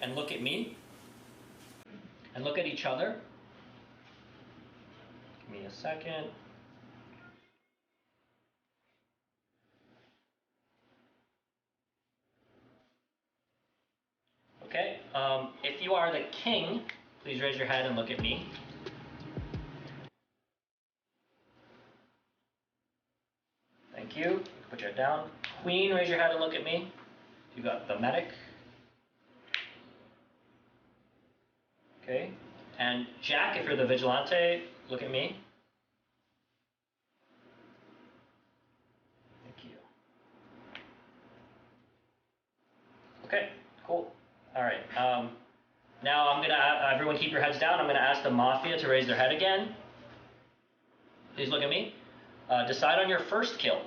and look at me. And look at each other. Give me a second. Okay, if you are the king, please raise your hand and look at me. Thank you. Put your head down. Queen, raise your hand and look at me. You got the medic. Okay. And Jack, if you're the vigilante, look at me. Thank you. Okay, cool. All right. Now I'm gonna everyone keep your heads down. I'm gonna ask the Mafia to raise their head again. Please look at me. Decide on your first kill.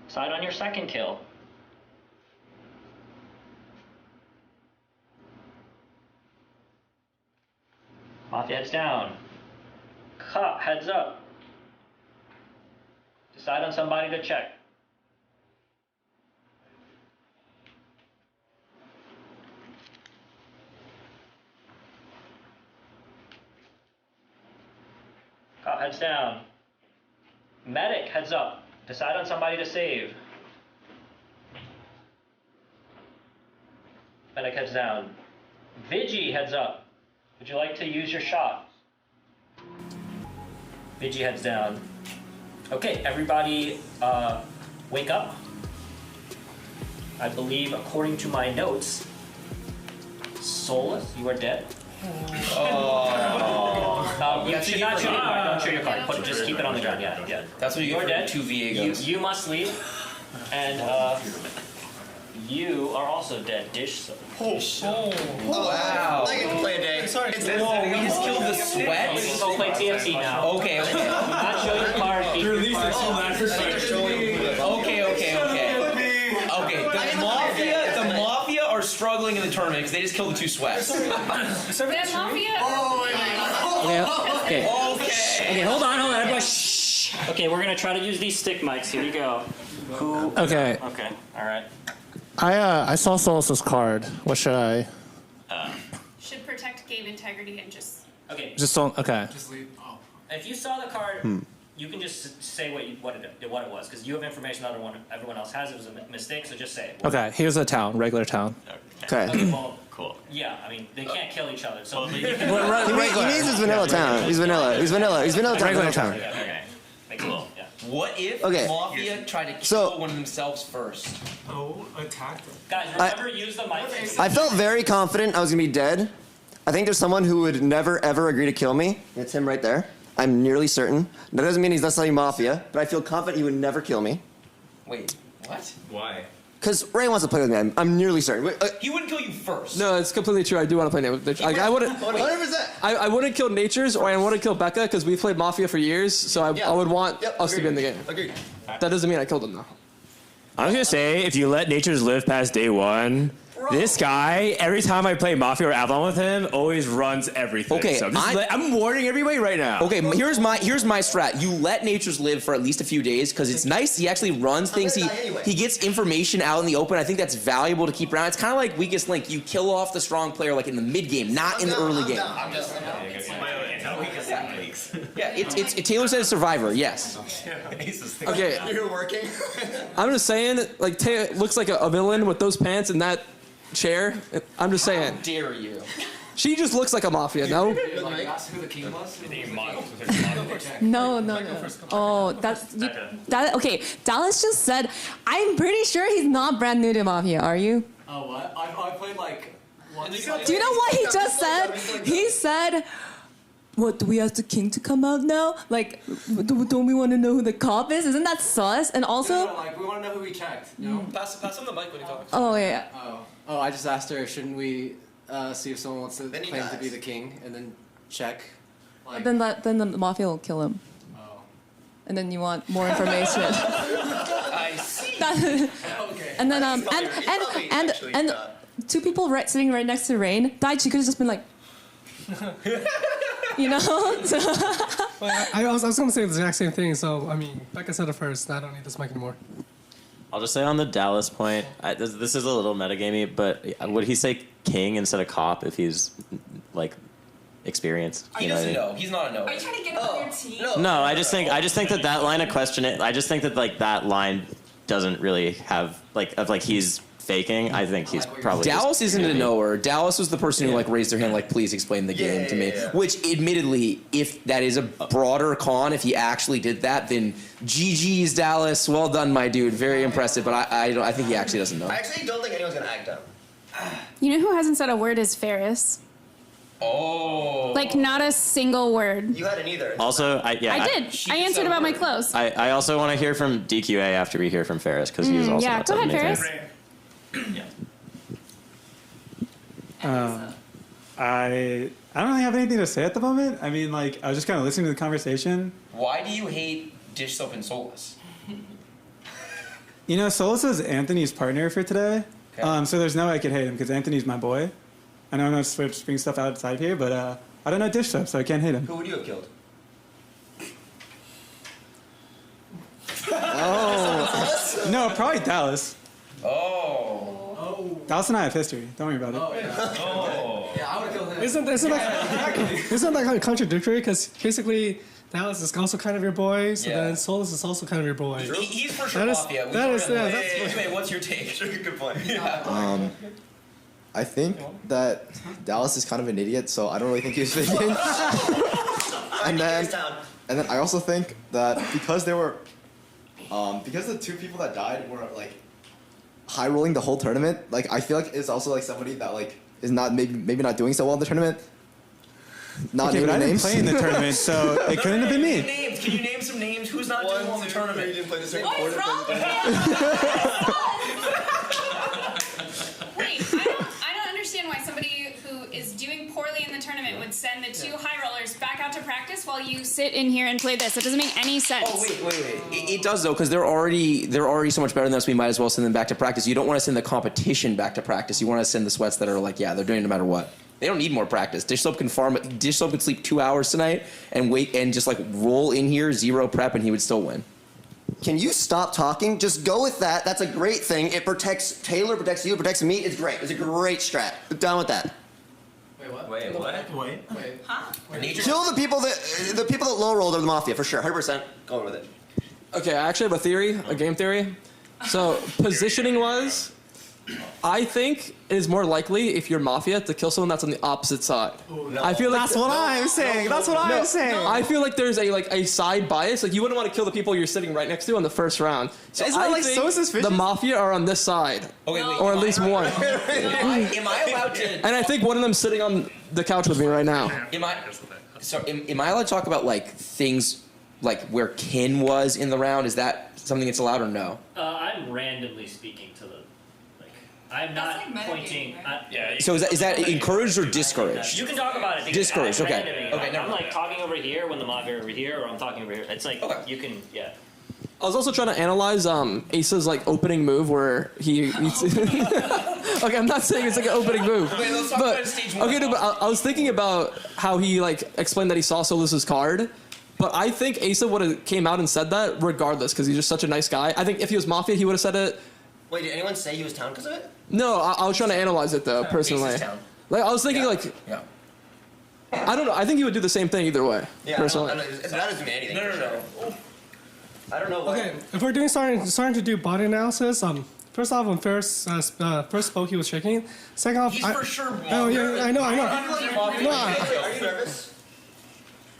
Decide on your second kill. Mafia heads down. Cop heads up. Decide on somebody to check. Cop heads down. Medic heads up. Decide on somebody to save. Medic heads down. Vigi heads up. Would you like to use your shot? Vigi heads down. Okay, everybody wake up. I believe, according to my notes, Solus, you are dead. You should not shoot your card. Don't shoot your card. Put it, just keep it on the ground. Yeah. That's what you are dead. 2 Viegos. You must leave. And you are also dead, Dish. So. Wow. I get to play a day. Sorry. Whoa, we just killed the sweat? We can go play TFT now. Okay. Do not show your card. Release it till that. Okay, the Mafia are struggling in the tournament because they just killed the 2 sweats. The Mafia. Okay, hold on, everybody. Shh. Okay, we're gonna try to use these stick mics. Here we go. Who? Okay. Okay. All right. I saw Solus's card. What should I? Should protect game integrity and just. Okay. Just don't. Okay. Just leave. Oh. If you saw the card, you can just say what it was, because you have information that everyone else has. It was a mistake, so just say it. Okay. Here's a town, regular town. Okay. Well, cool. Yeah, I mean they can't kill each other, so. He means it's vanilla town. He's vanilla town. Regular town. Okay. Cool. Yeah. What if Okay. Mafia tried to kill one of themselves first? Oh, attack them. Guys, remember use the mic. I felt very confident I was gonna be dead. I think there's someone who would never ever agree to kill me. It's him right there. I'm nearly certain. That doesn't mean he's necessarily Mafia, but I feel confident he would never kill me. Wait, what? Why? Because Ray wants to play with me. I'm nearly certain. He wouldn't kill you first. No, it's completely true. I do want to play Nature. Like, I wouldn't. 100%. I wouldn't kill Nature's, or I wouldn't kill Becca because we played Mafia for years. So I would want us to be in the game. Agreed. That doesn't mean I killed him though. I was gonna say, if you let Nature's live past day one, this guy, every time I play Mafia or Avalon with him, always runs everything. Okay, so I'm warning everybody right now. Okay, here's my strat. You let Nature's live for at least a few days because it's nice. He actually runs things. He gets information out in the open. I think that's valuable to keep around. It's kind of like weakest link. You kill off the strong player like in the mid game, not in the early game. Yeah, it's Taylor said Survivor. Yes. Okay. You're working. I'm just saying, like Tay looks like a villain with those pants and that chair. I'm just saying. How dare you? She just looks like a Mafia. No. Ask who the king was? No. Oh, that. Okay, Dallas just said. I'm pretty sure he's not brand new to Mafia. Are you? Oh, what? I played like. Do you know what he just said? He said. What, do we ask the king to come out now? Like, don't we want to know who the cop is? Isn't that sus? And also... No, like, we want to know who we checked, you know? Pass him the mic when he talks. Oh, yeah. Oh, I just asked her, shouldn't we see if someone wants to claim to be the king and then check? Like, Then the Mafia will kill him. oh. And then you want more information. I see. Okay. And then, and 2 people sitting right next to Rain died. She could have just been like... you know? Well, I was going to say the exact same thing. So, I mean, like I said at first, I don't need this mic anymore. I'll just say on the Dallas point, this is a little metagamey, but would he say king instead of cop if he's like experienced? He doesn't know. He's not a no. Are you trying to get him on your team? No, I just think that line of question. I just think that like that line doesn't really have like he's faking. I think he's probably Dallas isn't a knower. Dallas was the person who like raised their hand, like, please explain the game to me. Which, admittedly, if that is a broader con, if he actually did that, then GG's Dallas. Well done, my dude. Very impressive. But I think he actually doesn't know. I actually don't think anyone's gonna act up. You know who hasn't said a word is Ferris. Oh. Like, not a single word. You hadn't either. Also, I did. I answered about my clothes. I also want to hear from DQA after we hear from Ferris because he's also yeah, not go said ahead, anything. Ferris. I don't really have anything to say at the moment. I mean, like, I was just kind of listening to the conversation. Why do you hate Dish Soap and Solus? You know, Solus is Anthony's partner for today. Okay. So there's no way I could hate him because Anthony's my boy. I know I'm not supposed to bring stuff outside here, but I don't know Dish Soap, so I can't hate him. Who would you have killed? No, probably Dallas. Oh. Dallas and I have history. Don't worry about it. Oh. Yeah, I would kill him. Isn't that kind of contradictory? Because basically, Dallas is also kind of your boy, so then Solus is also kind of your boy. He's for sure That is- Mafia. that is- yeah, that's- Wait, what's your take? Good point. I think that Dallas is kind of an idiot, so I don't really think he was faking. and then I also think that because they were, because the two people that died were like high rolling the whole tournament, like I feel like it's also like somebody that like is not maybe not doing so well in the tournament. Not Okay, but I naming didn't names. play in the tournament, so it couldn't have been me. Names. Can you name some names? Who's not doing well in the tournament? You didn't play the same What is wrong with Wait, I don't understand why somebody who is doing poorly in the tournament would send the two high rollers back out to practice while you sit in here and play this. It doesn't make any sense. Oh, wait. It does, though, because they're already so much better than us. We might as well send them back to practice. You don't want to send the competition back to practice. You want to send the sweats that are like, yeah, they're doing it no matter what. They don't need more practice. Dish Soap can farm. Dish Soap could sleep 2 hours tonight and wait and just like roll in here, zero prep, and he would still win. Can you stop talking? Just go with that. That's a great thing. It protects Taylor, protects you, protects me. It's great. It's a great strat. Done with that. Wait, what? Wait, what? Wait. Huh? Kill the people that low rolled are the Mafia for sure. 100%. Going with it. Okay, I actually have a theory, a game theory. So positioning wise, I think it is more likely if you're Mafia to kill someone that's on the opposite side. I feel like That's what I'm saying. That's what I'm saying. I feel like there's a side bias. Like you wouldn't want to kill the people you're sitting right next to on the first round. So Isn't that I like think so suspicious? the Mafia are on this side, Okay, wait. or at least one. Am I allowed to? And I think one of them's sitting on the couch with me right now. Am I allowed to talk about like things like where Kin was in the round? Is that something that's allowed or no? I'm randomly speaking to the. I'm not That's like pointing. metagaming, right? Yeah. So is that encouraged or discouraged? You can talk about it. because Discouraged, I'm okay. randoming. Okay, never I'm mind. like talking over here when the Mafia are over here, or I'm talking over here. It's like you can, yeah. I was also trying to analyze Ace's like opening move where he. Okay, I'm not saying it's like an opening move. Wait, let's talk but, about stage one. okay, no, but I was thinking about how he like explained that he saw Solus's card. But I think Asa would have came out and said that regardless because he's just such a nice guy. I think if he was Mafia, he would have said it. Wait, did anyone say he was town because of it? No, I was trying to analyze it though personally. Ace's town. Like I was thinking like Yeah. I don't know. I think he would do the same thing either way. Yeah, personally. that doesn't mean anything. No. I don't know what. Okay, if we're starting to do body analysis, first off, when first spoke, he was shaking. Second off, He's for sure Oh yeah, I know. Are you nervous?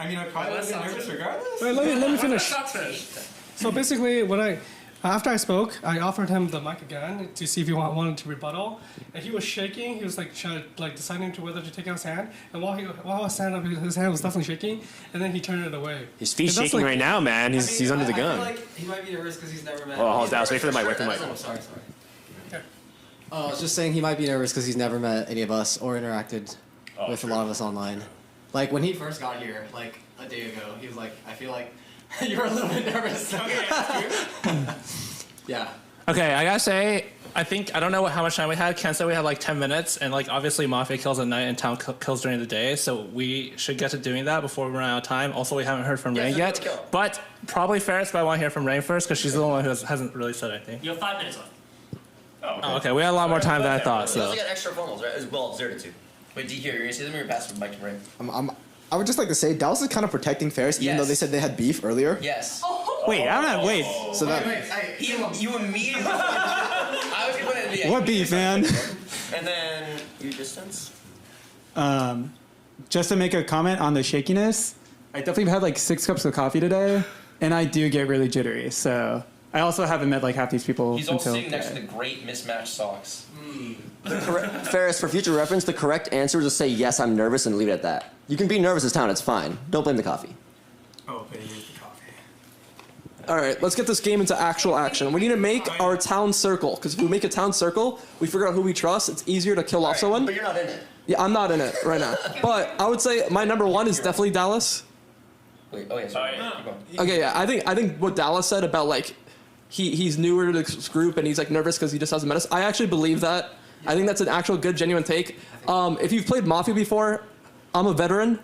I mean, I'd probably be nervous regardless. Wait, let me finish. So basically, after I spoke, I offered him the mic again to see if he wanted to rebuttal, and he was shaking. He was like deciding to whether to take out his hand, and while I was standing up, his hand was definitely shaking, and then he turned it away. His feet's And that's shaking like- right now, man. He's under the I feel gun. like he might be nervous because he's never met. Oh, hold on. Wait for the mic. Wait for the mic. Oh, sorry. I was just saying he might be nervous because he's never met any of us or interacted with a lot of us online. Like when he first got here, like a day ago, he was like, I feel like you were a little bit nervous. Yeah. Okay, I gotta say, I think I don't know how much time we had. Ken said we had like 10 minutes, and like obviously Mafia kills at night and Town kills during the day, so we should get to doing that before we run out of time. Also, we haven't heard from Rain yet, but probably Ferris. But I want to hear from Rain first because she's the one who hasn't really said anything. You have 5 minutes left. Oh, okay. We had a lot more time than I thought. We So also got extra funnels, right? Well, 0 to 2. Wait, DQ, you're gonna say them or you're passing the mic to Rain? I would just like to say Dallas is kind of protecting Ferris, even though they said they had beef earlier. Yes. Wait, I'm not. Wait. So that. You immediately. I was gonna put it in the. What beef, man? And then your distance. Just to make a comment on the shakiness, I definitely had like 6 cups of coffee today, and I do get really jittery. So I also haven't met like half these people. He's also until sitting next to today. the great mismatched socks. Ferris, for future reference, the correct answer is to say, yes, I'm nervous, and leave it at that. You can be nervous as Town, it's fine. Don't blame the coffee. Oh, but here's the coffee. All right, let's get this game into actual action. We need to make our town circle, because if we make a town circle, we figure out who we trust. It's easier to kill off someone. But you're not in it. Yeah, I'm not in it right now. But I would say my number 1 is definitely Dallas. Wait, oh yeah, sorry. Keep going. Okay, yeah, I think what Dallas said about like he's newer to this group and he's like nervous because he just hasn't met us. I actually believe that. I think that's an actual good, genuine take. If you've played Mafia before, I'm a veteran,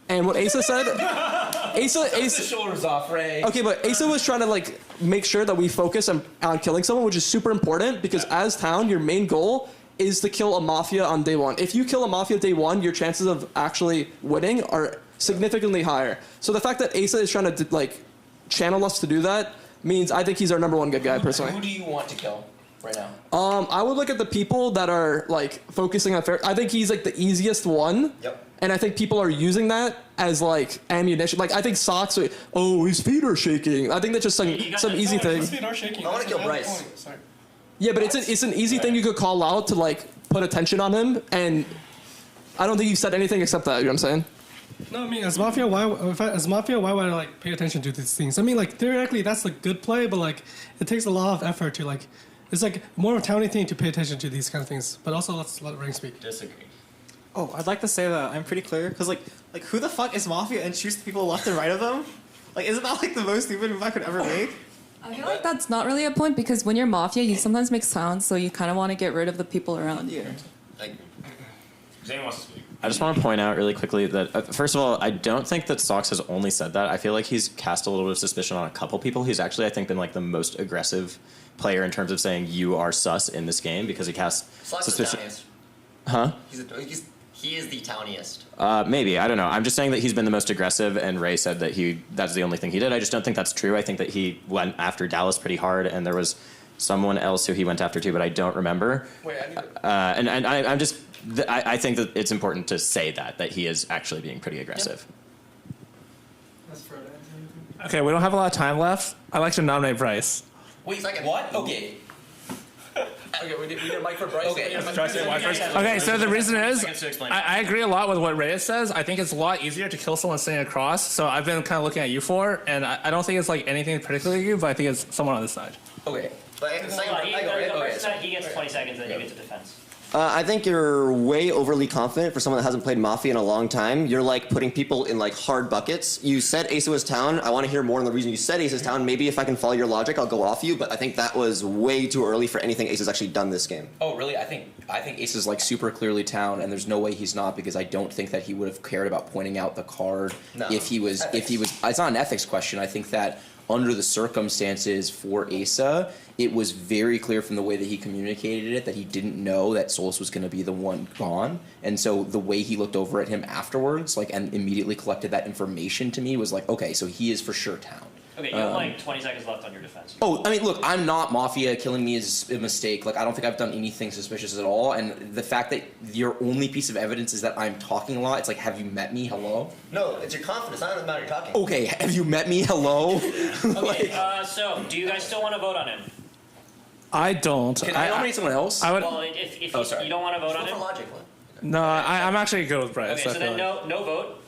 and what Asa said, Asa, the shoulders off, Ray. Okay, but Asa was trying to like make sure that we focus on killing someone, which is super important because as Town, your main goal is to kill a Mafia on day 1. If you kill a Mafia day 1, your chances of actually winning are significantly higher. So the fact that Asa is trying to like channel us to do that means I think he's our number 1 good guy personally. Who do you want to kill right now? I would look at the people that are like focusing on fair. I think he's like the easiest one. Yep. And I think people are using that as like ammunition. Like I think Socks. Oh, his feet are shaking. I think that's just some easy thing. His feet are shaking. I want to kill Bryce. Sorry. Yeah, but it's an easy thing you could call out to like put attention on him. And I don't think you said anything except that. You know what I'm saying? No, I mean, as Mafia, why would I like pay attention to these things? I mean, like theoretically, that's a good play, but like it takes a lot of effort to like. It's like more of a towny thing to pay attention to these kind of things. But also, let's let Ring speak. Disagree. Oh, I'd like to say that I'm pretty clear because like who the fuck is Mafia and shoots the people left and right of them? Like, isn't that like the most stupid move I could ever make? I feel like that's not really a point because when you're Mafia, you sometimes make sounds, so you kind of want to get rid of the people around you. I just want to point out really quickly that, first of all, I don't think that Socks has only said that. I feel like he's cast a little bit of suspicion on a couple people. He's actually, I think, been like the most aggressive player in terms of saying you are sus in this game because he casts suspicion. Huh? He is the towniest. Maybe. I don't know. I'm just saying that he's been the most aggressive, and Ray said that that's the only thing he did. I just don't think that's true. I think that he went after Dallas pretty hard, and there was someone else who he went after too, but I don't remember. Wait, I think that it's important to say that he is actually being pretty aggressive. Okay, we don't have a lot of time left. I'd like to nominate Bryce. Wait a second. What? Okay. Okay, we need a mic for Bryce. Okay. Okay, so the reason is, I agree a lot with what Reyes says. I think it's a lot easier to kill someone sitting across. So I've been kind of looking at you for, and I don't think it's like anything particularly you, but I think it's someone on this side. Okay. He gets 20 seconds, then you get to defense. I think you're way overly confident for someone that hasn't played Mafia in a long time. You're like putting people in like hard buckets. You said Asa was Town. I want to hear more on the reason you said Asa's Town. Maybe if I can follow your logic, I'll go off you. But I think that was way too early for anything Asa's actually done this game. Oh, really? I think Ace is like super clearly Town, and there's no way he's not because I don't think that he would have cared about pointing out the card if he was. It's not an ethics question. I think that under the circumstances for Asa, it was very clear from the way that he communicated it that he didn't know that Solus was going to be the one gone. And so the way he looked over at him afterwards, like, and immediately collected that information to me was like, okay, so he is for sure Town. Okay, you have like 20 seconds left on your defense. Oh, I mean, look, I'm not Mafia. Killing me is a mistake. Like, I don't think I've done anything suspicious at all. And the fact that your only piece of evidence is that I'm talking a lot, it's like, have you met me? Hello? No, it's your confidence. I don't know the matter you're talking. Okay, have you met me? Hello? Okay, so do you guys still want to vote on him? I don't. Can I nominate someone else? I would. Well, if you don't want to vote on him. No, I'm actually good with Bryce. Okay, so then no vote.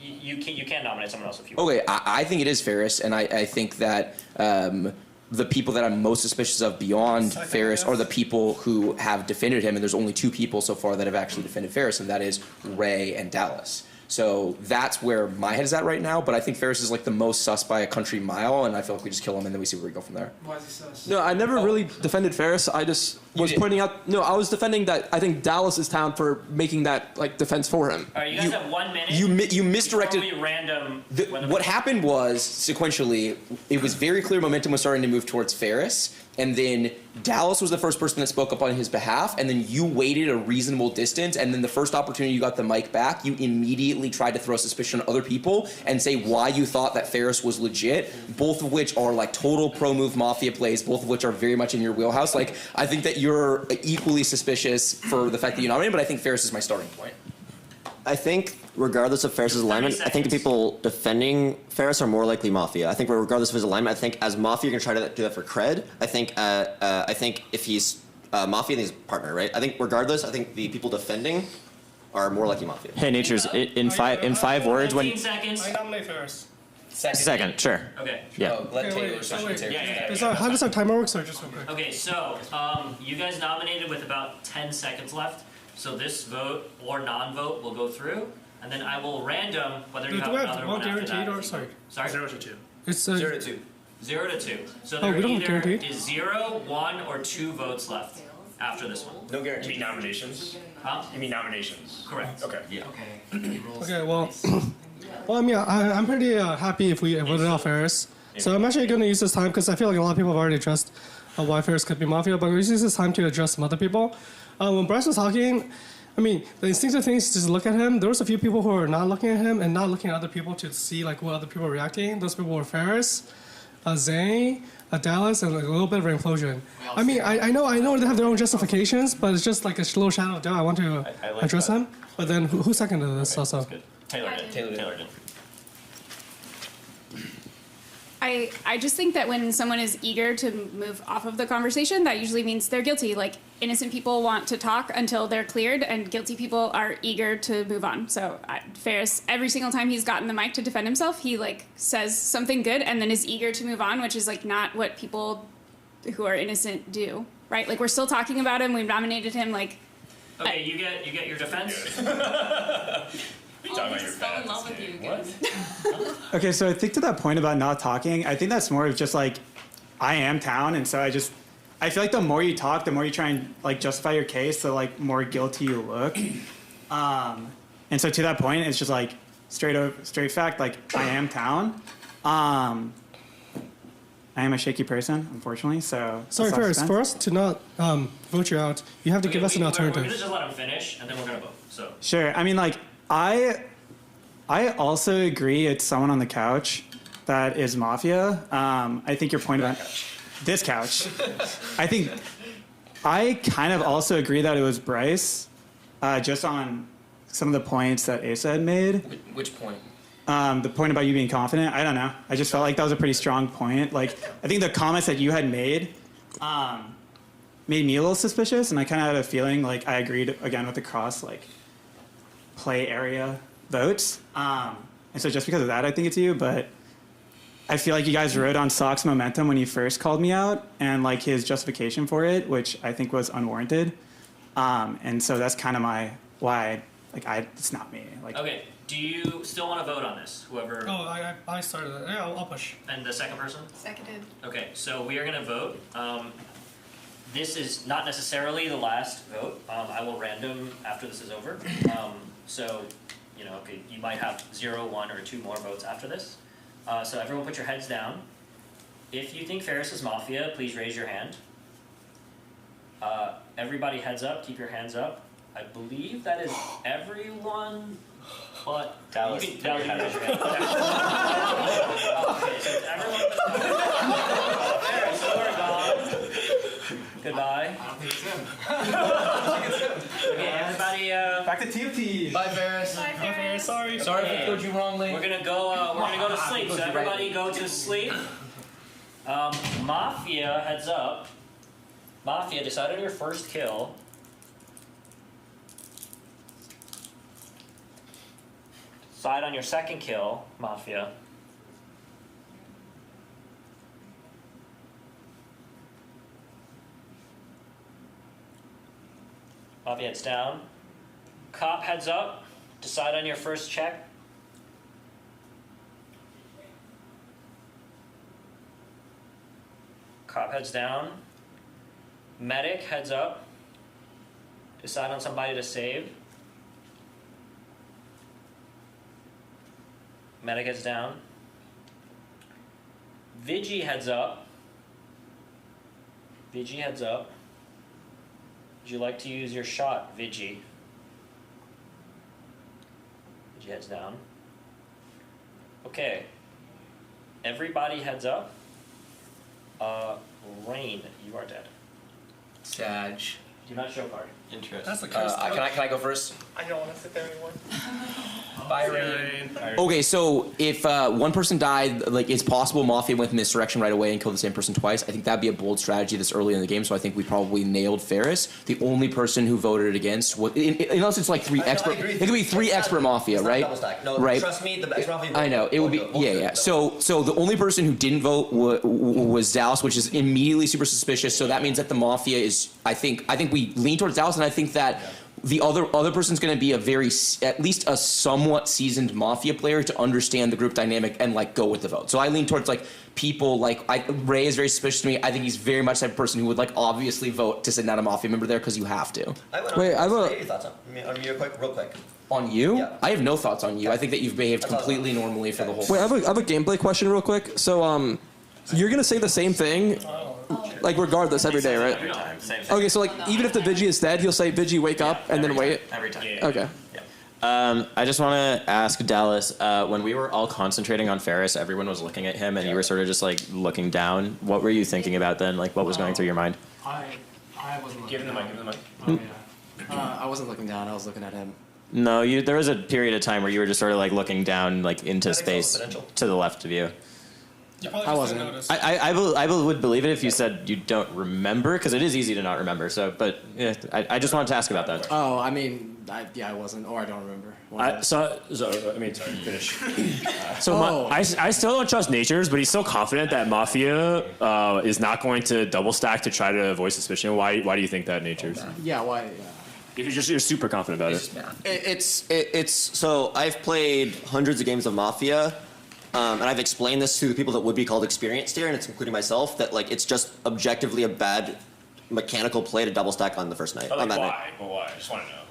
You can nominate someone else if you want. Okay, I think it is Ferris, and I think that the people that I'm most suspicious of beyond Ferris are the people who have defended him, and there's only two people so far that have actually defended Ferris, and that is Ray and Dallas. So that's where my head is at right now. But I think Ferris is like the most sus by a country mile, and I feel like we just kill him and then we see where we go from there. Why is he sus? No, I never really defended Ferris. I just was pointing out. No, I was defending that. I think Dallas is town for making that like defense for him. All right, you guys have 1 minute. You misdirected. Before we random. What happened was sequentially, it was very clear momentum was starting to move towards Ferris, and then Dallas was the first person that spoke up on his behalf, and then you waited a reasonable distance, and then the first opportunity you got the mic back, you immediately tried to throw suspicion on other people and say why you thought that Ferris was legit, both of which are like total pro move Mafia plays, both of which are very much in your wheelhouse. Like, I think that you're equally suspicious for the fact that you nominated, but I think Ferris is my starting point. I think regardless of Ferris's alignment, I think the people defending Ferris are more likely Mafia. I think regardless of his alignment, I think as Mafia, you're gonna try to do that for cred. I think if he's Mafia, then he's partner, right? I think regardless, I think the people defending are more likely Mafia. Hey, Natures, in 5 words, 15 when seconds. I nominate Ferris. second, sure. Okay. Yeah. Oh, let Okay, Taylor wait, start. wait. Yeah. How does our timer work? Sorry, just real quick. Okay, so you guys nominated with about 10 seconds left. So this vote or non-vote will go through, and then I will random whether you Do have we have another one one after guaranteed that. or sorry? Sorry? 0 to 2. It's 0 to 2. 0 to 2. So Oh, there we don't have either guaranteed? is 0, 1, or 2 votes left after this one. No guarantee. You mean nominations? Huh? You mean nominations? Correct. Okay. Yeah. Okay, well, I mean, I'm pretty happy if we voted out Ferris. So I'm actually going to use this time because I feel like a lot of people have already addressed why Ferris could be Mafia, but we'll use this time to address some other people. When Bryce was talking, I mean, the instinctive thing is to just look at him. There was a few people who were not looking at him and not looking at other people to see like what other people were reacting. Those people were Ferris, Zane, Dallas, and like, a little bit of an implosion. I mean, I know they have their own justifications, but it's just like a little shadow of doubt. I want to address them. But then who seconded this also? Taylor did. Taylor did. I just think that when someone is eager to move off of the conversation, that usually means they're guilty. Like, innocent people want to talk until they're cleared, and guilty people are eager to move on. So Ferris, every single time he's gotten the mic to defend himself, he like says something good and then is eager to move on, which is like not what people who are innocent do, right? Like, we're still talking about him. We've nominated him. Like, Okay, you get your defense. Talking about your fell in love with you again. Okay, so I think to that point about not talking, I think that's more of just like, I am town, and so I feel like the more you talk, the more you try and like justify your case, the like more guilty you look. And so to that point, it's just like straight fact, like I am town. I am a shaky person, unfortunately. So Sorry, Ferris. For us to not vote you out, you have to give us an We're alternative. gonna just let him finish, and then we're gonna vote. So. Sure. I mean, like, I also agree it's someone on the couch that is Mafia. I think your point about this couch. I kind of also agree that it was Bryce, just on some of the points that Asa had made. Which point? The point about you being confident. I don't know. I just felt like that was a pretty strong point. Like, I think the comments that you had made made me a little suspicious, and I kind of had a feeling like I agreed again with the cross like play area votes. And so just because of that, I think it's you. But I feel like you guys rode on Sock's momentum when he first called me out, and like his justification for it, which I think was unwarranted. And so that's kind of why it's not me. Like, Okay. Do you still want to vote on this? Whoever. Oh, I started it. Yeah, I'll push. And the second person? Seconded. Okay, so we are going to vote. This is not necessarily the last vote. I will random after this is over. So, okay, you might have 0, 1, or 2 more votes after this. So everyone put your heads down. If you think Ferris is Mafia, please raise your hand. Everybody heads up, keep your hands up. I believe that is everyone, but Dallas, you can raise your hand. Okay, so it's everyone. Ferris, you are gone. Goodbye. I don't think it's him. Okay, everybody. back to TFT. Bye, Ferris. Bye, Ferris. Sorry. Sorry if I told you wrongly. We're gonna go to sleep. So everybody go to sleep. Mafia, heads up. Mafia, decide on your first kill. Decide on your second kill, Mafia. Mafia heads down. Cop heads up. Decide on your first check. Cop heads down. Medic heads up. Decide on somebody to save. Medic heads down. Vigi heads up. Vigi heads up. Would you like to use your shot, Vigi? Vigi heads down. Okay. Everybody heads up. Rain, you are dead. Sag. Do not show card. Interesting. That's the curse. Can I go first? I don't want to sit there anymore. Bye, Rain. Okay, so if one person died, like it's possible Mafia went in this direction right away and killed the same person twice. I think that'd be a bold strategy this early in the game. So I think we probably nailed Ferris. The only person who voted against, unless it's like three expert, it could be three expert Mafia, right? Double stack. No, right? trust me, the expert Mafia. I know it would be yeah. So the only person who didn't vote was Dallas, which is immediately super suspicious. So that means that the Mafia is. I think we lean towards Dallas, and I think that. The other person's going to be at least a somewhat seasoned Mafia player to understand the group dynamic and like go with the vote. So I lean towards like people like Ray is very suspicious to me. I think he's very much the type of person who would like obviously vote to send out a Mafia member there because you have to. Wait, I have your thoughts on me real quick. On you? Yeah. I have no thoughts on you. I think that you've behaved completely normally for the whole. Wait, I have a gameplay question real quick. So you're gonna say the same thing, like regardless every day, right? Every time, same thing. Okay, so like even if the Vigi is dead, he'll say Vigi wake up and then wait. Every time. Okay. I just want to ask Dallas, when we were all concentrating on Ferris, everyone was looking at him and you were sort of just like looking down. What were you thinking about then? Like what was going through your mind? I wasn't. Give him the mic. Give him the mic. Oh yeah. I wasn't looking down. I was looking at him. No, there was a period of time where you were just sort of like looking down like into space to the left of you. I wasn't. I would believe it if you said you don't remember, because it is easy to not remember. So, but yeah, I just wanted to ask about that. Oh, I mean, I wasn't, or I don't remember. Sorry, finish. I still don't trust Natures, but he's so confident that Mafia is not going to double stack to try to avoid suspicion. Why do you think that, Natures? Yeah, why? You're super confident about it. It's so I've played hundreds of games of Mafia. And I've explained this to the people that would be called experienced here, and it's including myself, that like it's just objectively a bad mechanical play to double stack on the first night. Why? Well, why? I just want to know.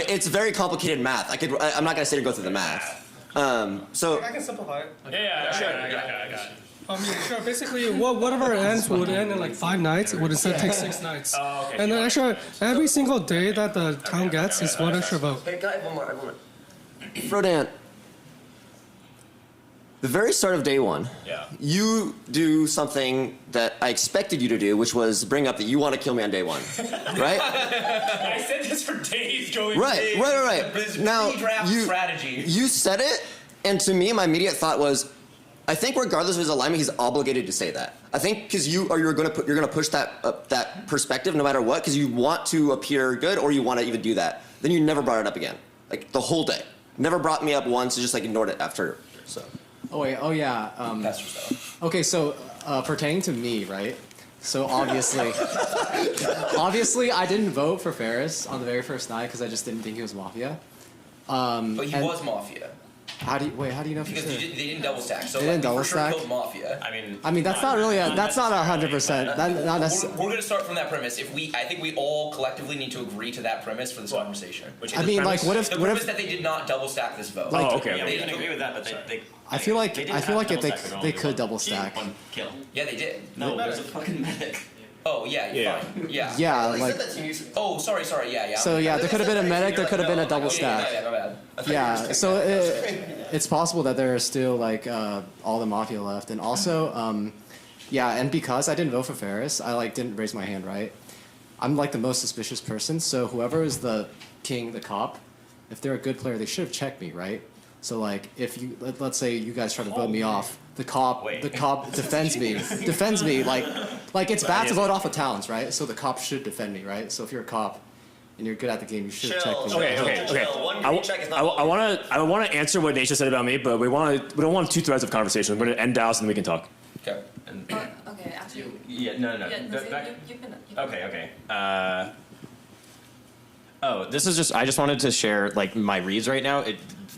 It's very complicated math. I'm not gonna sit and go through the math. So I can simplify it. Yeah, sure. I got it. I mean, sure. Basically, whatever ends would end in like 5 nights. It would instead take 6 nights. Oh, okay. And then extra every single day that the town gets is 1 extra vote. Hey, guy, one more. Frodan. The very start of day one, you do something that I expected you to do, which was bring up that you want to kill me on day one, right? I said this for days going. Right. This Now pre-draft strategy. You said it, and to me, my immediate thought was, I think regardless of his alignment, he's obligated to say that. I think because you're going to push that perspective no matter what, because you want to appear good or you want to even do that. Then you never brought it up again, like the whole day. Never brought me up once. Just like ignored it after. So. Oh wait. Oh yeah. Okay, so pertaining to me, right? So obviously, I didn't vote for Ferris on the very first night because I just didn't think he was Mafia. But he was Mafia. How do you know for Because sure? they didn't double stack. So They didn't double for sure stack? killed Mafia. I mean, that's not really that's not 100%. Not necessarily. We're going to start from that premise. I think we all collectively need to agree to that premise for this conversation. I mean, like, what if the premise that they did not double stack this vote? Like- Okay. We can agree with that, but they I feel like if they could double stack. kill. Yeah, they did. No, there's a fucking medic. Oh yeah, fine. Yeah. Yeah, like. Oh, sorry. Yeah. So yeah, there could have been a medic. There could have been a double stack. Yeah, my bad. Yeah, so it's possible that there are still like all the Mafia left, and also, yeah, and because I didn't vote for Ferris, I like didn't raise my hand, right? I'm like the most suspicious person, so whoever is the king, the cop, if they're a good player, they should have checked me, right? So like, if you let's say you guys try to vote me off, the cop defends me, like it's bad to vote off of towns, right? So the cop should defend me, right? So if you're a cop and you're good at the game, you should have checked me. Okay. I want to answer what Nisha said about me, but we don't want 2 threads of conversation. We're going to end Dallas and then we can talk. Okay. Okay, actually. Yeah, no. Yeah, no, so you can. Okay. Oh, this is just. I just wanted to share like my reads right now.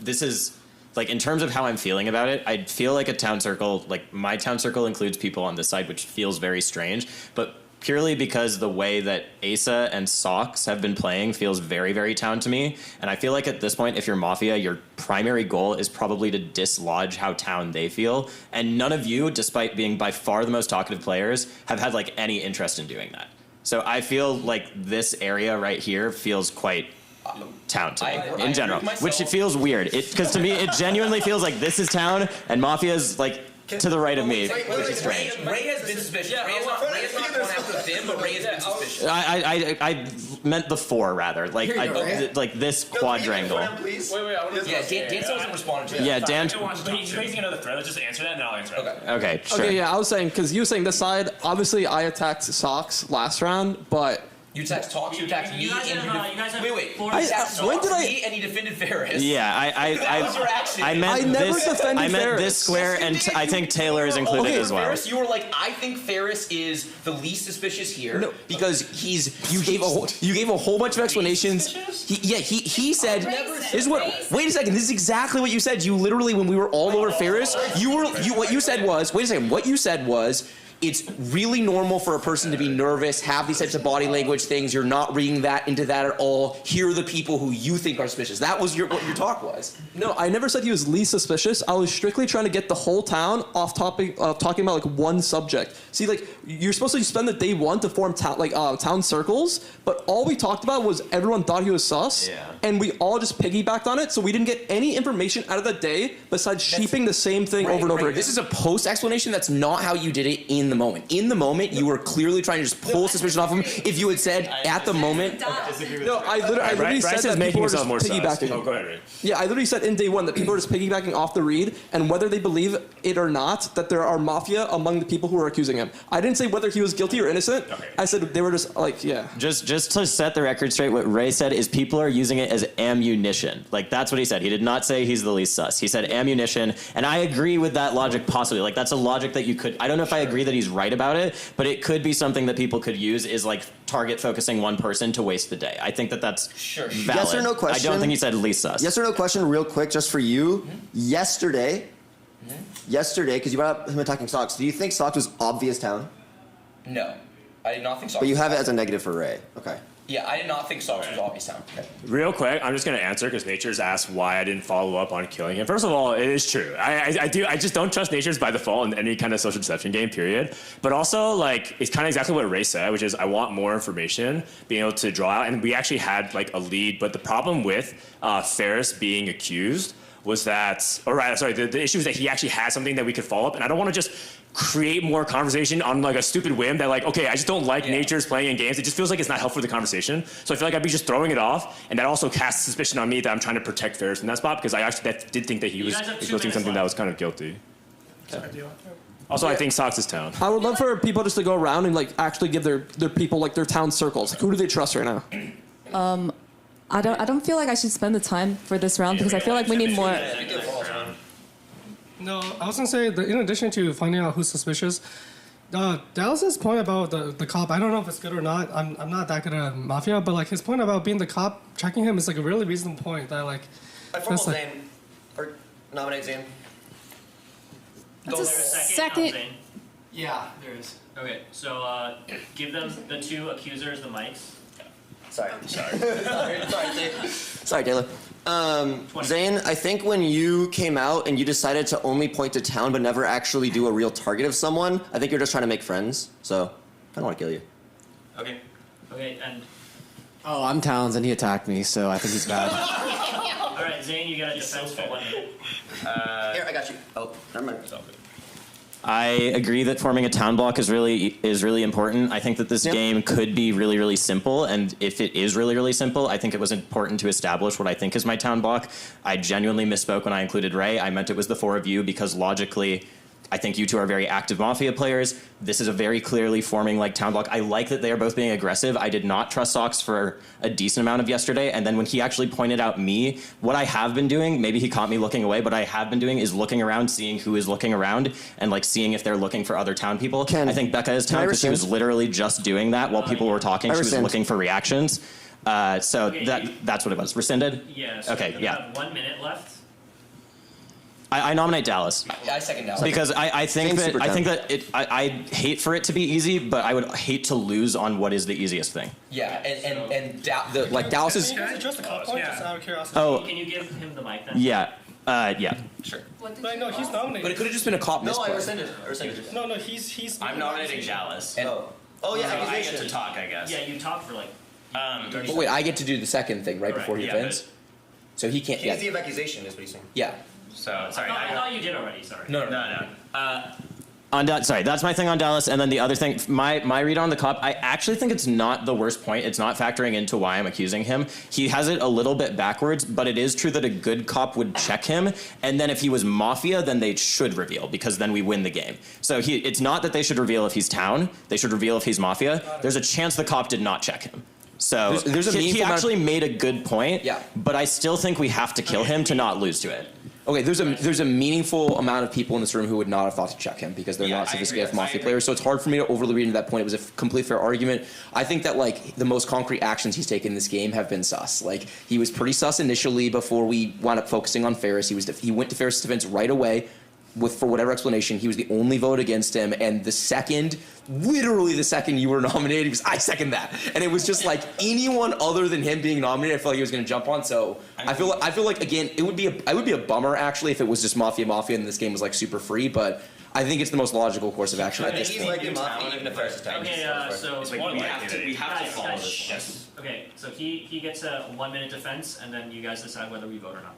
This is like in terms of how I'm feeling about it. I feel like a town circle. Like my town circle includes people on this side, which feels very strange. But purely because the way that Asa and Sox have been playing feels very, very town to me. And I feel like at this point, if you're Mafia, your primary goal is probably to dislodge how town they feel. And none of you, despite being by far the most talkative players, have had like any interest in doing that. So I feel like this area right here feels quite town to me in general, which it feels weird. Because to me, it genuinely feels like this is town and Mafia is like to the right of me, which is strange. Ray has been suspicious. Ray has not gone after them, but Ray has been suspicious. I meant the four rather, like like this quadrangle. Wait, I want to. Yeah, Dan still hasn't responded to that. Yeah, Dan. He's raising another thread. Let's just answer that, and I'll answer it. Okay, sure. Okay, yeah, I was saying because you were saying this side. Obviously, I attacked Sox last round, but. You attacked Talks, you attacked me, and wait. You attacked when did me, and he defended Ferris. Yeah, that was your action. I meant this square, and I think Taylor is included as well. Ferris, you were like, I think Ferris is the least suspicious here. No, because you gave a whole bunch of explanations. He said this is what. Wait a second. This is exactly what you said. You literally, when we were all over Ferris, what you said was. Wait a second. What you said was. It's really normal for a person to be nervous, have these types of body language things. You're not reading that into that at all. Here are the people who you think are suspicious. That was what your talk was. No, I never said he was least suspicious. I was strictly trying to get the whole town off topic of talking about like one subject. See, like you're supposed to spend the day one to form town circles, but all we talked about was everyone thought he was sus, and we all just piggybacked on it. So we didn't get any information out of the day besides sheeping the same thing over and over again. This is a post explanation. That's not how you did it in the moment. In the moment, you were clearly trying to just pull suspicion off him. If you had said at the moment, no, I literally said that people were just piggybacking. Oh, go ahead, Ray. Yeah, I literally said in day one that people are just piggybacking off the read, and whether they believe it or not, that there are Mafia among the people who are accusing him. I didn't say whether he was guilty or innocent. I said they were just like, yeah. Just to set the record straight, what Ray said is people are using it as ammunition. Like that's what he said. He did not say he's the least sus. He said ammunition, and I agree with that logic possibly. Like that's a logic that you could. I don't know if I agree that he's right about it, but it could be something that people could use is like target focusing one person to waste the day. I think that that's valid. Yes or no question? I don't think he said least sus. Yes or no question, real quick, just for you. Yesterday, because you brought up him attacking Sox, do you think Sox was obvious town? No, I did not think Sox. But you have it as a negative for Ray. Okay. Yeah, I did not think Sox was obvious town. Okay. Real quick, I'm just going to answer because Nature's asked why I didn't follow up on killing him. First of all, it is true. I just don't trust Nature's by default in any kind of social deception game, period. But also, like, it's kind of exactly what Ray said, which is I want more information, being able to draw out. And we actually had, like, a lead. But the problem with Ferris being accused was that, the issue is that he actually had something that we could follow up. And I don't want to just create more conversation on like a stupid whim that like, okay, I just don't like Nature's playing in games. It just feels like it's not helpful for the conversation. So I feel like I'd be just throwing it off, and that also casts suspicion on me that I'm trying to protect Ferris in that spot because I actually did think that he was exposing something that was kind of guilty. Okay. Also, I think Sox is town. I would love for people just to go around and like actually give their people like their town circles. Like, who do they trust right now? I don't feel like I should spend the time for this round because I feel like we need more. No, I was gonna say that in addition to finding out who's suspicious, Dallas's point about the cop, I don't know if it's good or not. I'm not that good at Mafia, but like his point about being the cop checking him is like a really reasonable point. That like. I formal Zane or nominate Zane. That's a second. Yeah, there is. Okay, so give them the two accusers the mics. Sorry, Taylor. Zane, I think when you came out and you decided to only point to town but never actually do a real target of someone, I think you're just trying to make friends. So, I don't want to kill you. Okay, and... Oh, I'm Towns and he attacked me, so I think he's bad. All right, Zane, you got a defense for 1 minute. Here, I got you. Oh, never mind. I agree that forming a town block is really important. I think that this game could be really, really simple, and if it is really, really simple, I think it was important to establish what I think is my town block. I genuinely misspoke when I included Ray. I meant it was the four of you because logically, I think you two are very active Mafia players. This is a very clearly forming like town block. I like that they are both being aggressive. I did not trust Sox for a decent amount of yesterday. And then when he actually pointed out me, what I have been doing, maybe he caught me looking away, but I have been doing is looking around, seeing who is looking around, and like seeing if they're looking for other town people. I think Becca is town because she was literally just doing that while people were talking. She was looking for reactions. So Okay, that's what it was. Rescinded? Yeah. So Okay, you yeah. have 1 minute left. I nominate Dallas. I second Dallas. Because I think that I hate for it to be easy, but I would hate to lose on what is the easiest thing. Yeah, and Dallas is. Can you address the cop point just out of curiosity? Oh. Can you give him the mic then? Yeah. Yeah. Sure. But no, he's nominated. But it could have just been a cop No, misplay. I rescinded. No, he's. I'm nominating Dallas. Oh yeah, So I accusation. get to talk, I guess. Yeah, you talk for like. But wait, I get to do the second thing right before he yeah, offends. So he can't. Easy of accusation is what he's saying. Yeah. So, sorry. I thought you did already. Sorry. No. Sorry, that's my thing on Dallas, and then the other thing, my read on the cop, I actually think it's not the worst point. It's not factoring into why I'm accusing him. He has it a little bit backwards, but it is true that a good cop would check him, and then if he was Mafia, then they should reveal, because then we win the game. So it's not that they should reveal if he's Town, they should reveal if he's Mafia. There's a chance the cop did not check him. So there's a he meaningful actually made a good point, Yeah. but I still think we have to kill him to not lose to it. Okay, there's a meaningful amount of people in this room who would not have thought to check him because they're not sophisticated Mafia players. So it's hard for me to overly read into that point. It was a complete fair argument. I think that like the most concrete actions he's taken in this game have been sus. Like he was pretty sus initially before we wound up focusing on Ferris. He went to Ferris' defense right away. For whatever explanation, he was the only vote against him, and literally the second you were nominated, he was, I second that, and it was just like anyone other than him being nominated, I felt like he was going to jump on. So I feel like again, it would be a bummer actually if it was just Mafia, and this game was like super free, but I think it's the most logical course of action at this point. Like Mafia, even if there's a Okay, so It's like we have to follow this. Yes. Okay, so he gets a 1 minute defense, and then you guys decide whether we vote or not.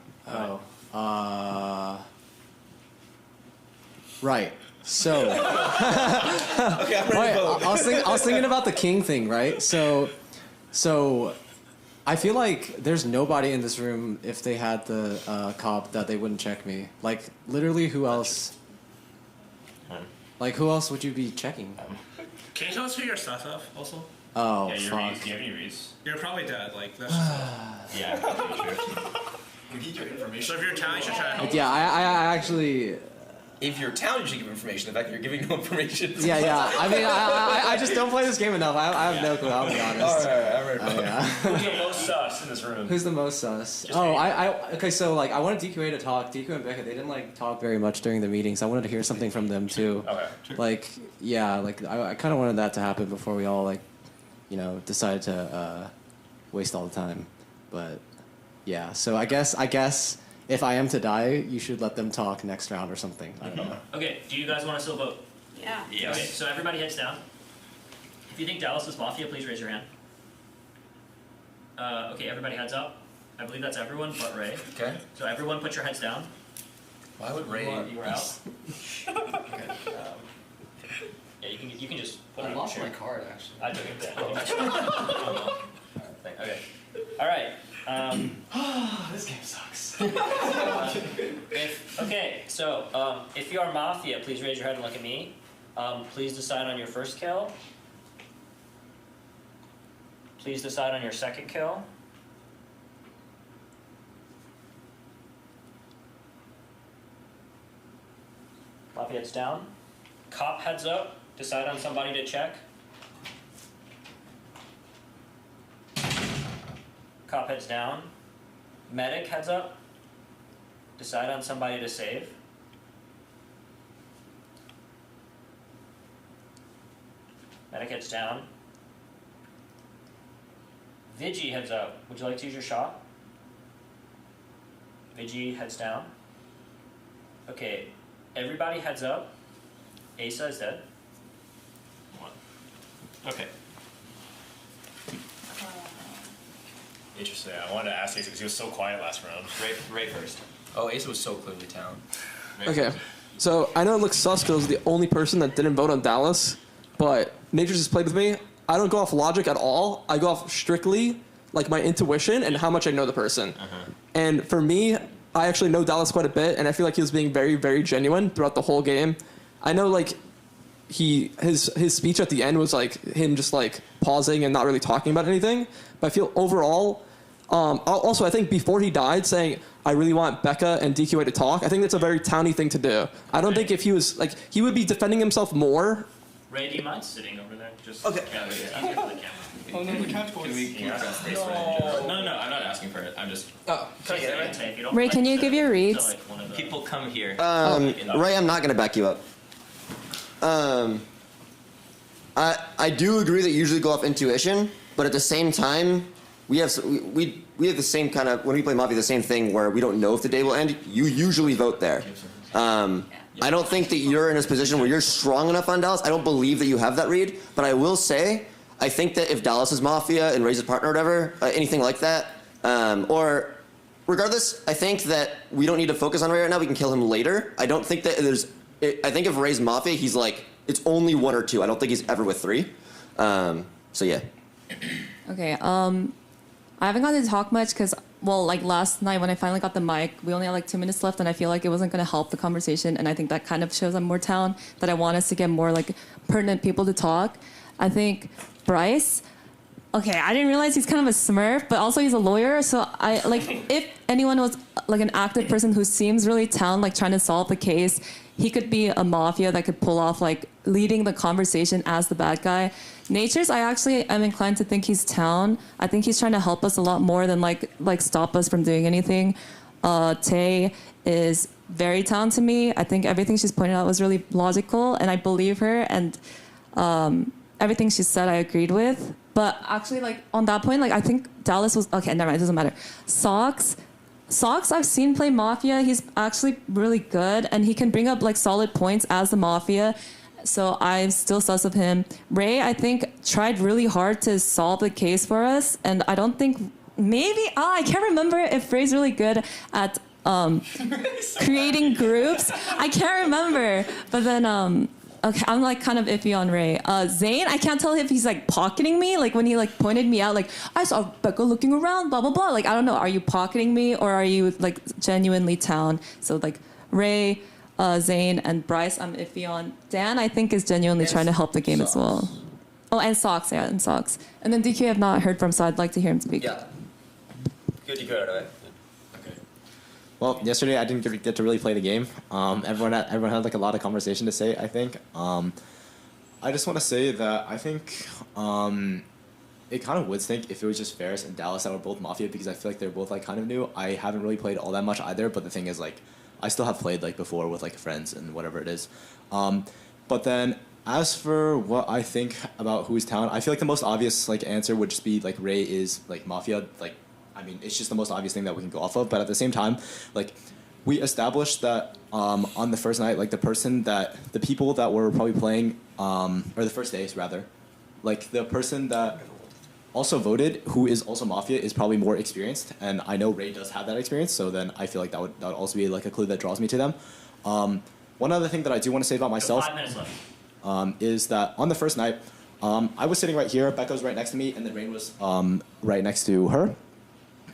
Right. So. Okay, I'm ready to Wait, vote. I was thinking about the king thing, right? So I feel like there's nobody in this room if they had the cop that they wouldn't check me. Like literally, who else? Like who else would you be checking? Can you tell us who your stuff of also? Oh, Yeah, your fuck. reads. Do you have any reads? You're probably dead. Like that's just Yeah. We need your information. so if you're Town, you should try to help. Yeah, I actually. If you're Town, you should give information. The fact that you're giving no information. Yeah. I mean, I just don't play this game enough. I have no clue. I'll be honest. All right, I'm ready. Yeah. Who's the most sus in this room? Who's the most sus? Okay, so like I wanted DQA to talk. DQ and Becca, they didn't like talk very much during the meetings. I wanted to hear something from them too. Okay. Like, yeah, like I kind of wanted that to happen before we all like, decided to waste all the time. But yeah, so I guess if I am to die, you should let them talk next round or something. I don't know. Okay, do you guys want to still vote? Yeah. Yes. Okay, so everybody heads down. If you think Dallas is Mafia, please raise your hand. Okay, everybody heads up. I believe that's everyone but Ray. Okay. So everyone put your heads down. Why would Ray? You were out. Okay. Yeah, you can just put it on the chair. card actually. I took it. Okay. All right. This game sucks. If you are Mafia, please raise your head and look at me. Please decide on your first kill. Please decide on your second kill. Mafia heads down. Cop heads up. Decide on somebody to check. Cop heads down. Medic heads up. Decide on somebody to save. Medic heads down. Vigi heads up. Would you like to use your shot? Vigi heads down. Okay, everybody heads up. Asa is dead. Okay. Interesting. I wanted to ask Asa because he was so quiet last round. Ray first. Oh, Asa was so clearly Town. Okay, so I know it looks sus because I was the only person that didn't vote on Dallas, but Nature's has played with me. I don't go off logic at all. I go off strictly like my intuition and how much I know the person. And for me, I actually know Dallas quite a bit, and I feel like he was being very, very genuine throughout the whole game. I know like his speech at the end was like him just like pausing and not really talking about anything. But I feel overall, also I think before he died saying, I really want Becca and DQA to talk, I think that's a very towny thing to do. I don't think if he was like, he would be defending himself more Ray, do you mind sitting over there? Just Okay. I'm here for the camera. Oh no, the couch boys. Can we keep that space for No, I'm not asking for it. I'm just. Oh, Can I get it? Ray, can you give your reads? People come here. Ray, I'm not gonna back you up. I do agree that you usually go off intuition, but at the same time, we have the same kind of, when we play Mafia, the same thing where we don't know if the day will end. You usually vote there. I don't think that you're in a position where you're strong enough on Dallas. I don't believe that you have that read, but I will say, I think that if Dallas is Mafia and Ray's his partner or whatever, anything like that, or regardless, I think that we don't need to focus on Ray right now. We can kill him later. I don't think that I think if Ray's Mafia, he's like, it's only 1 or 2. I don't think he's ever with 3. So yeah. Okay. I haven't gotten to talk much because, well, like last night when I finally got the mic, we only had like 2 minutes left, and I feel like it wasn't going to help the conversation. And I think that kind of shows I'm more town, that I want us to get more like pertinent people to talk. I think Bryce. Okay, I didn't realize he's kind of a smurf, but also he's a lawyer. So I like if anyone was like an active person who seems really town, like trying to solve the case, he could be a Mafia that could pull off like leading the conversation as the bad guy. Nature's, I actually am inclined to think he's town. I think he's trying to help us a lot more than like stop us from doing anything. Tay is very town to me. I think everything she's pointed out was really logical, and I believe her. And everything she said, I agreed with. But actually, like on that point, like I think Dallas was okay. Never mind, it doesn't matter. Socks, I've seen play Mafia. He's actually really good, and he can bring up like solid points as the Mafia. So I'm still sus of him. Ray, I think, tried really hard to solve the case for us, and I don't think I can't remember if Ray's really good at creating groups. I can't remember, but then okay, I'm like kind of iffy on Ray. Zane, I can't tell if he's like pocketing me, like when he like pointed me out, like I saw Becca looking around, blah blah blah. Like I don't know, are you pocketing me or are you like genuinely town? So like Ray, Zane, and Bryce, I'm iffy on. Dan, I think, is genuinely trying to help the game as well. Oh, and Socks, yeah, and Socks. And then DQ I've not heard from, so I'd like to hear him speak. Yeah. Good DQ out of it. Well, yesterday I didn't get to really play the game. Everyone had like a lot of conversation to say, I think. I just want to say that I think it kind of would stink if it was just Ferris and Dallas that were both Mafia, because I feel like they're both like kind of new. I haven't really played all that much either, but the thing is like I still have played like before with like friends and whatever it is. But then as for what I think about who's town, I feel like the most obvious like answer would just be like Ray is like Mafia. Like I mean, it's just the most obvious thing that we can go off of. But at the same time, like we established that on the first night, like the people that were probably playing, or the first days rather, like the person that also voted, who is also Mafia, is probably more experienced, and I know Ray does have that experience. So then I feel like that would also be like a clue that draws me to them. One other thing that I do want to say about myself 5 minutes left. is that on the first night, I was sitting right here, Becca was right next to me, and then Rain was right next to her.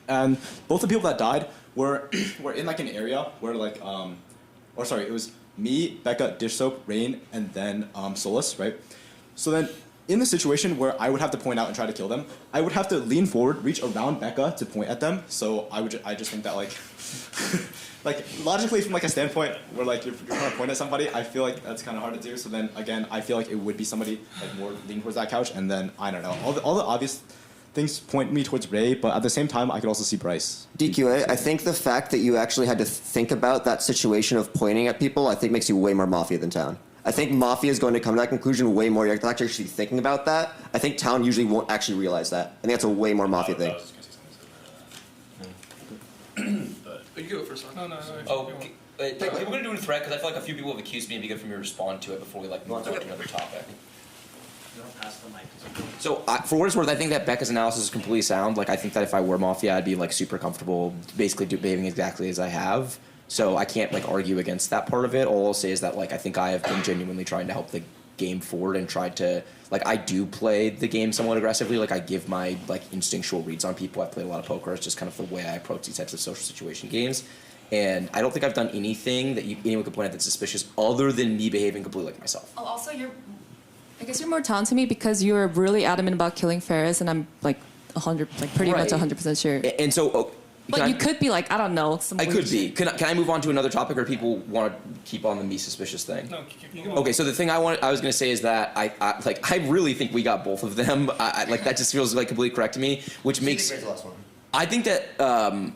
And both the people that died were in like an area where like it was me, Becca, Dish Soap, Rain, and then Solus, right? So then in the situation where I would have to point out and try to kill them, I would have to lean forward, reach around Becca to point at them. So I just think that like like logically from like a standpoint where like you're trying to point at somebody, I feel like that's kind of hard to do. So then again, I feel like it would be somebody like more leaning towards that couch, and then I don't know, all the obvious things point me towards Ray, but at the same time, I could also see Bryce. DQA, I think the fact that you actually had to think about that situation of pointing at people, I think makes you way more Mafia than Town. I think Mafia is going to come to that conclusion way more. You're actually thinking about that. I think Town usually won't actually realize that. I think that's a way more Mafia thing. You go first. No. Oh, wait, we're gonna do a thread because I feel like a few people have accused me. It'd be good for me to respond to it before we like move on to another topic. So for what it's worth, I think that Becca's analysis is completely sound. Like I think that if I were Mafia, I'd be like super comfortable, basically behaving exactly as I have. So I can't like argue against that part of it. All I'll say is that like I think I have been genuinely trying to help the game forward and tried to like I do play the game somewhat aggressively. Like I give my like instinctual reads on people. I play a lot of poker. It's just kind of the way I approach these types of social situation games. And I don't think I've done anything that anyone could point at that's suspicious other than me behaving completely like myself. Oh, also I guess you're more Town to me because you were really adamant about killing Ferris, and I'm like 100, like pretty much 100% sure. And so But you could be like, I don't know. I could be. Can I move on to another topic, or people want to keep on the me suspicious thing? No, Okay, so the thing I was going to say is that I really think we got both of them. Like that just feels like completely correct to me, which makes. Ray's the last one. I think that.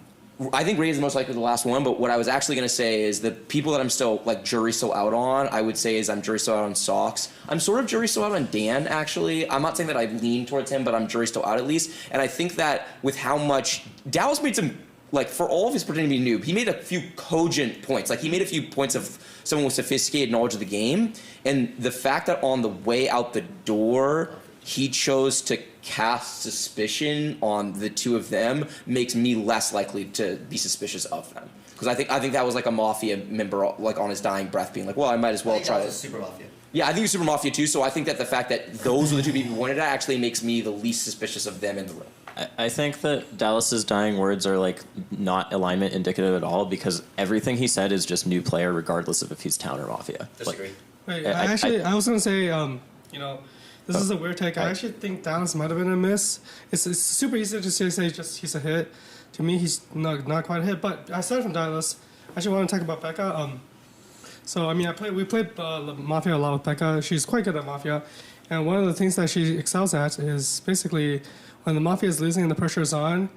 I think Ray is the most likely the last one, but what I was actually going to say is the people that I'm still like jury still out on, I would say is I'm jury still out on Socks. I'm sort of jury still out on Dan, actually. I'm not saying that I lean towards him, but I'm jury still out at least. And I think that with how much Dallas made some, like for all of his pretending to be noob, he made a few cogent points. Like he made a few points of someone with sophisticated knowledge of the game. And the fact that on the way out the door, he chose to cast suspicion on the two of them makes me less likely to be suspicious of them. Because I think that was like a Mafia member, like on his dying breath, being like, well, I might as well try That to. was Super Mafia. Yeah, I think it's Super Mafia too. So I think that the fact that those were the two people who wanted it actually makes me the least suspicious of them in the room. I think that Dallas's dying words are like not alignment indicative at all, because everything he said is just new player, regardless of if he's Town or Mafia. Disagree. Wait, I was gonna say, you know, this is a weird take. I actually think Dallas might have been a miss. It's super easy to say just he's a hit. To me, he's not quite a hit. But aside from Dallas, I actually want to talk about Becca. So I mean, we played Mafia a lot with Becca. She's quite good at Mafia, and one of the things that she excels at is basically when the Mafia is losing and the pressure is on.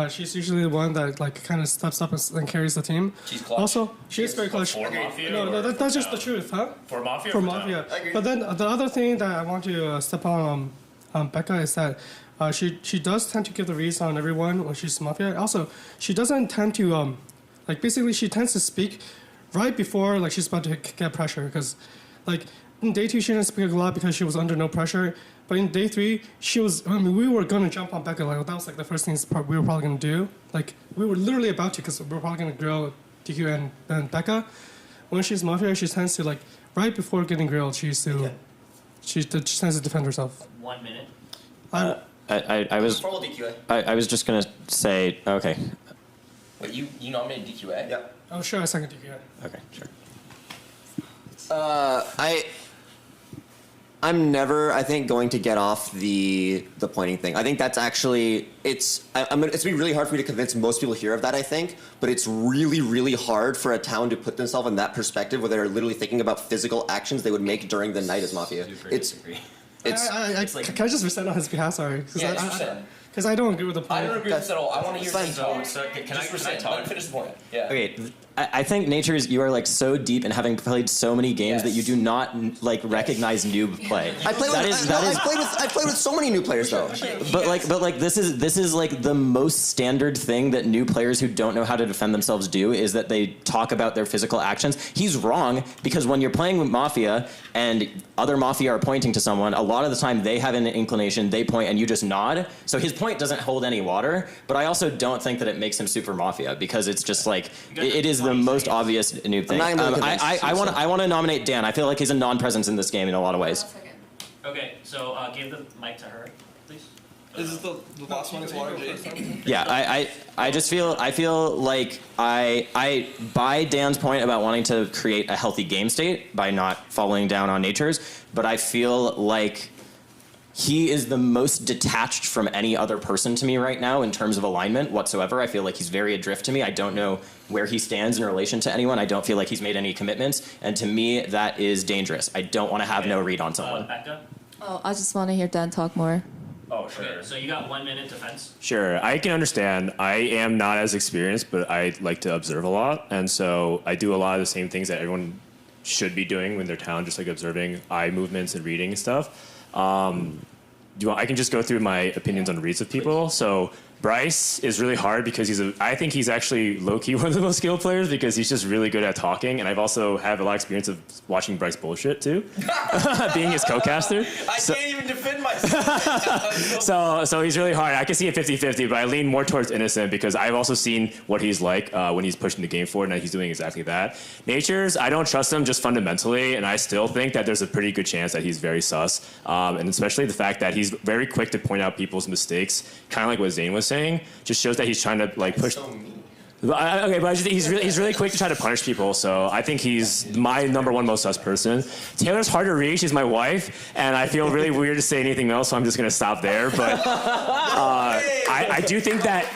She's usually the one that like kind of steps up and carries the team. She's clutch. Also, she's very clutch. For Mafia? No, that's just the truth, huh? For Mafia? For or Mafia. Town? But then the other thing that I want to step on Becca is that she does tend to give the reads on everyone when she's Mafia. Also, she doesn't tend to like basically she tends to speak right before like she's about to get pressure, because like in day 2 she didn't speak a lot because she was under no pressure. But in day 3, we were going to jump on Becca. Like, that was like the first thing we were probably going to do. Like, we were literally about to, because we were probably going to grill DQ and Becca. When she's Mafia, she tends to, like, right before getting grilled, she tends to defend herself. 1 minute. I was. Formal DQA. I was just gonna say, okay. Wait, you nominated DQA? Yep. Oh, sure, I second DQ. Okay, sure. I'm never, I think, going to get off the pointing thing. I think that's actually, it's going to be really hard for me to convince most people here of that, I think, but it's really, really hard for a town to put themselves in that perspective where they're literally thinking about physical actions they would make during the night as Mafia. Can I just resent on his behalf? Sorry. Yeah, just resent. Because I don't agree with the point. I don't agree with this at all. I want to hear Fine. so can I talk? Let me finish the point. Yeah. Okay, I think Nature's, you are like so deep in having played so many games that you do not like recognize noob play. I played with so many new players though. But like this is like the most standard thing that new players who don't know how to defend themselves do, is that they talk about their physical actions. He's wrong, because when you're playing with Mafia and other Mafia are pointing to someone, a lot of the time they have an inclination, they point, and you just nod. So his point doesn't hold any water. But I also don't think that it makes him super Mafia, because it's just like it is the most obvious noob thing. I want to nominate Dan. I feel like he's a non-presence in this game in a lot of ways. Okay, so give the mic to her, please. This is the last one is Water J. Yeah, I just feel like I buy Dan's point about wanting to create a healthy game state by not following down on Nature's, but I feel like he is the most detached from any other person to me right now in terms of alignment whatsoever. I feel like he's very adrift to me. I don't know where he stands in relation to anyone. I don't feel like he's made any commitments, and to me that is dangerous. I don't want to have no read on someone. Becca? Oh, I just want to hear Dan talk more. Oh, sure. Okay, so you got 1 minute defense. Sure, I can understand. I am not as experienced, but I like to observe a lot, and so I do a lot of the same things that everyone should be doing when they're town, just like observing eye movements and reading and stuff. I can just go through my opinions on reads of people. So Bryce is really hard because I think he's actually low-key one of the most skilled players, because he's just really good at talking. And I've also had a lot of experience of watching Bryce bullshit too, being his co-caster. I can't even defend myself. So he's really hard. I can see it 50-50, but I lean more towards innocent because I've also seen what he's like when he's pushing the game forward, and he's doing exactly that. Nature's, I don't trust him just fundamentally, and I still think that there's a pretty good chance that he's very sus. And especially the fact that he's very quick to point out people's mistakes, kind of like what Zane was saying, just shows that he's trying to like push. But he's really quick to try to punish people. So I think he's my number one most sus person. Taylor's hard to reach. She's my wife, and I feel really weird to say anything else. So I'm just gonna stop there. But I do think that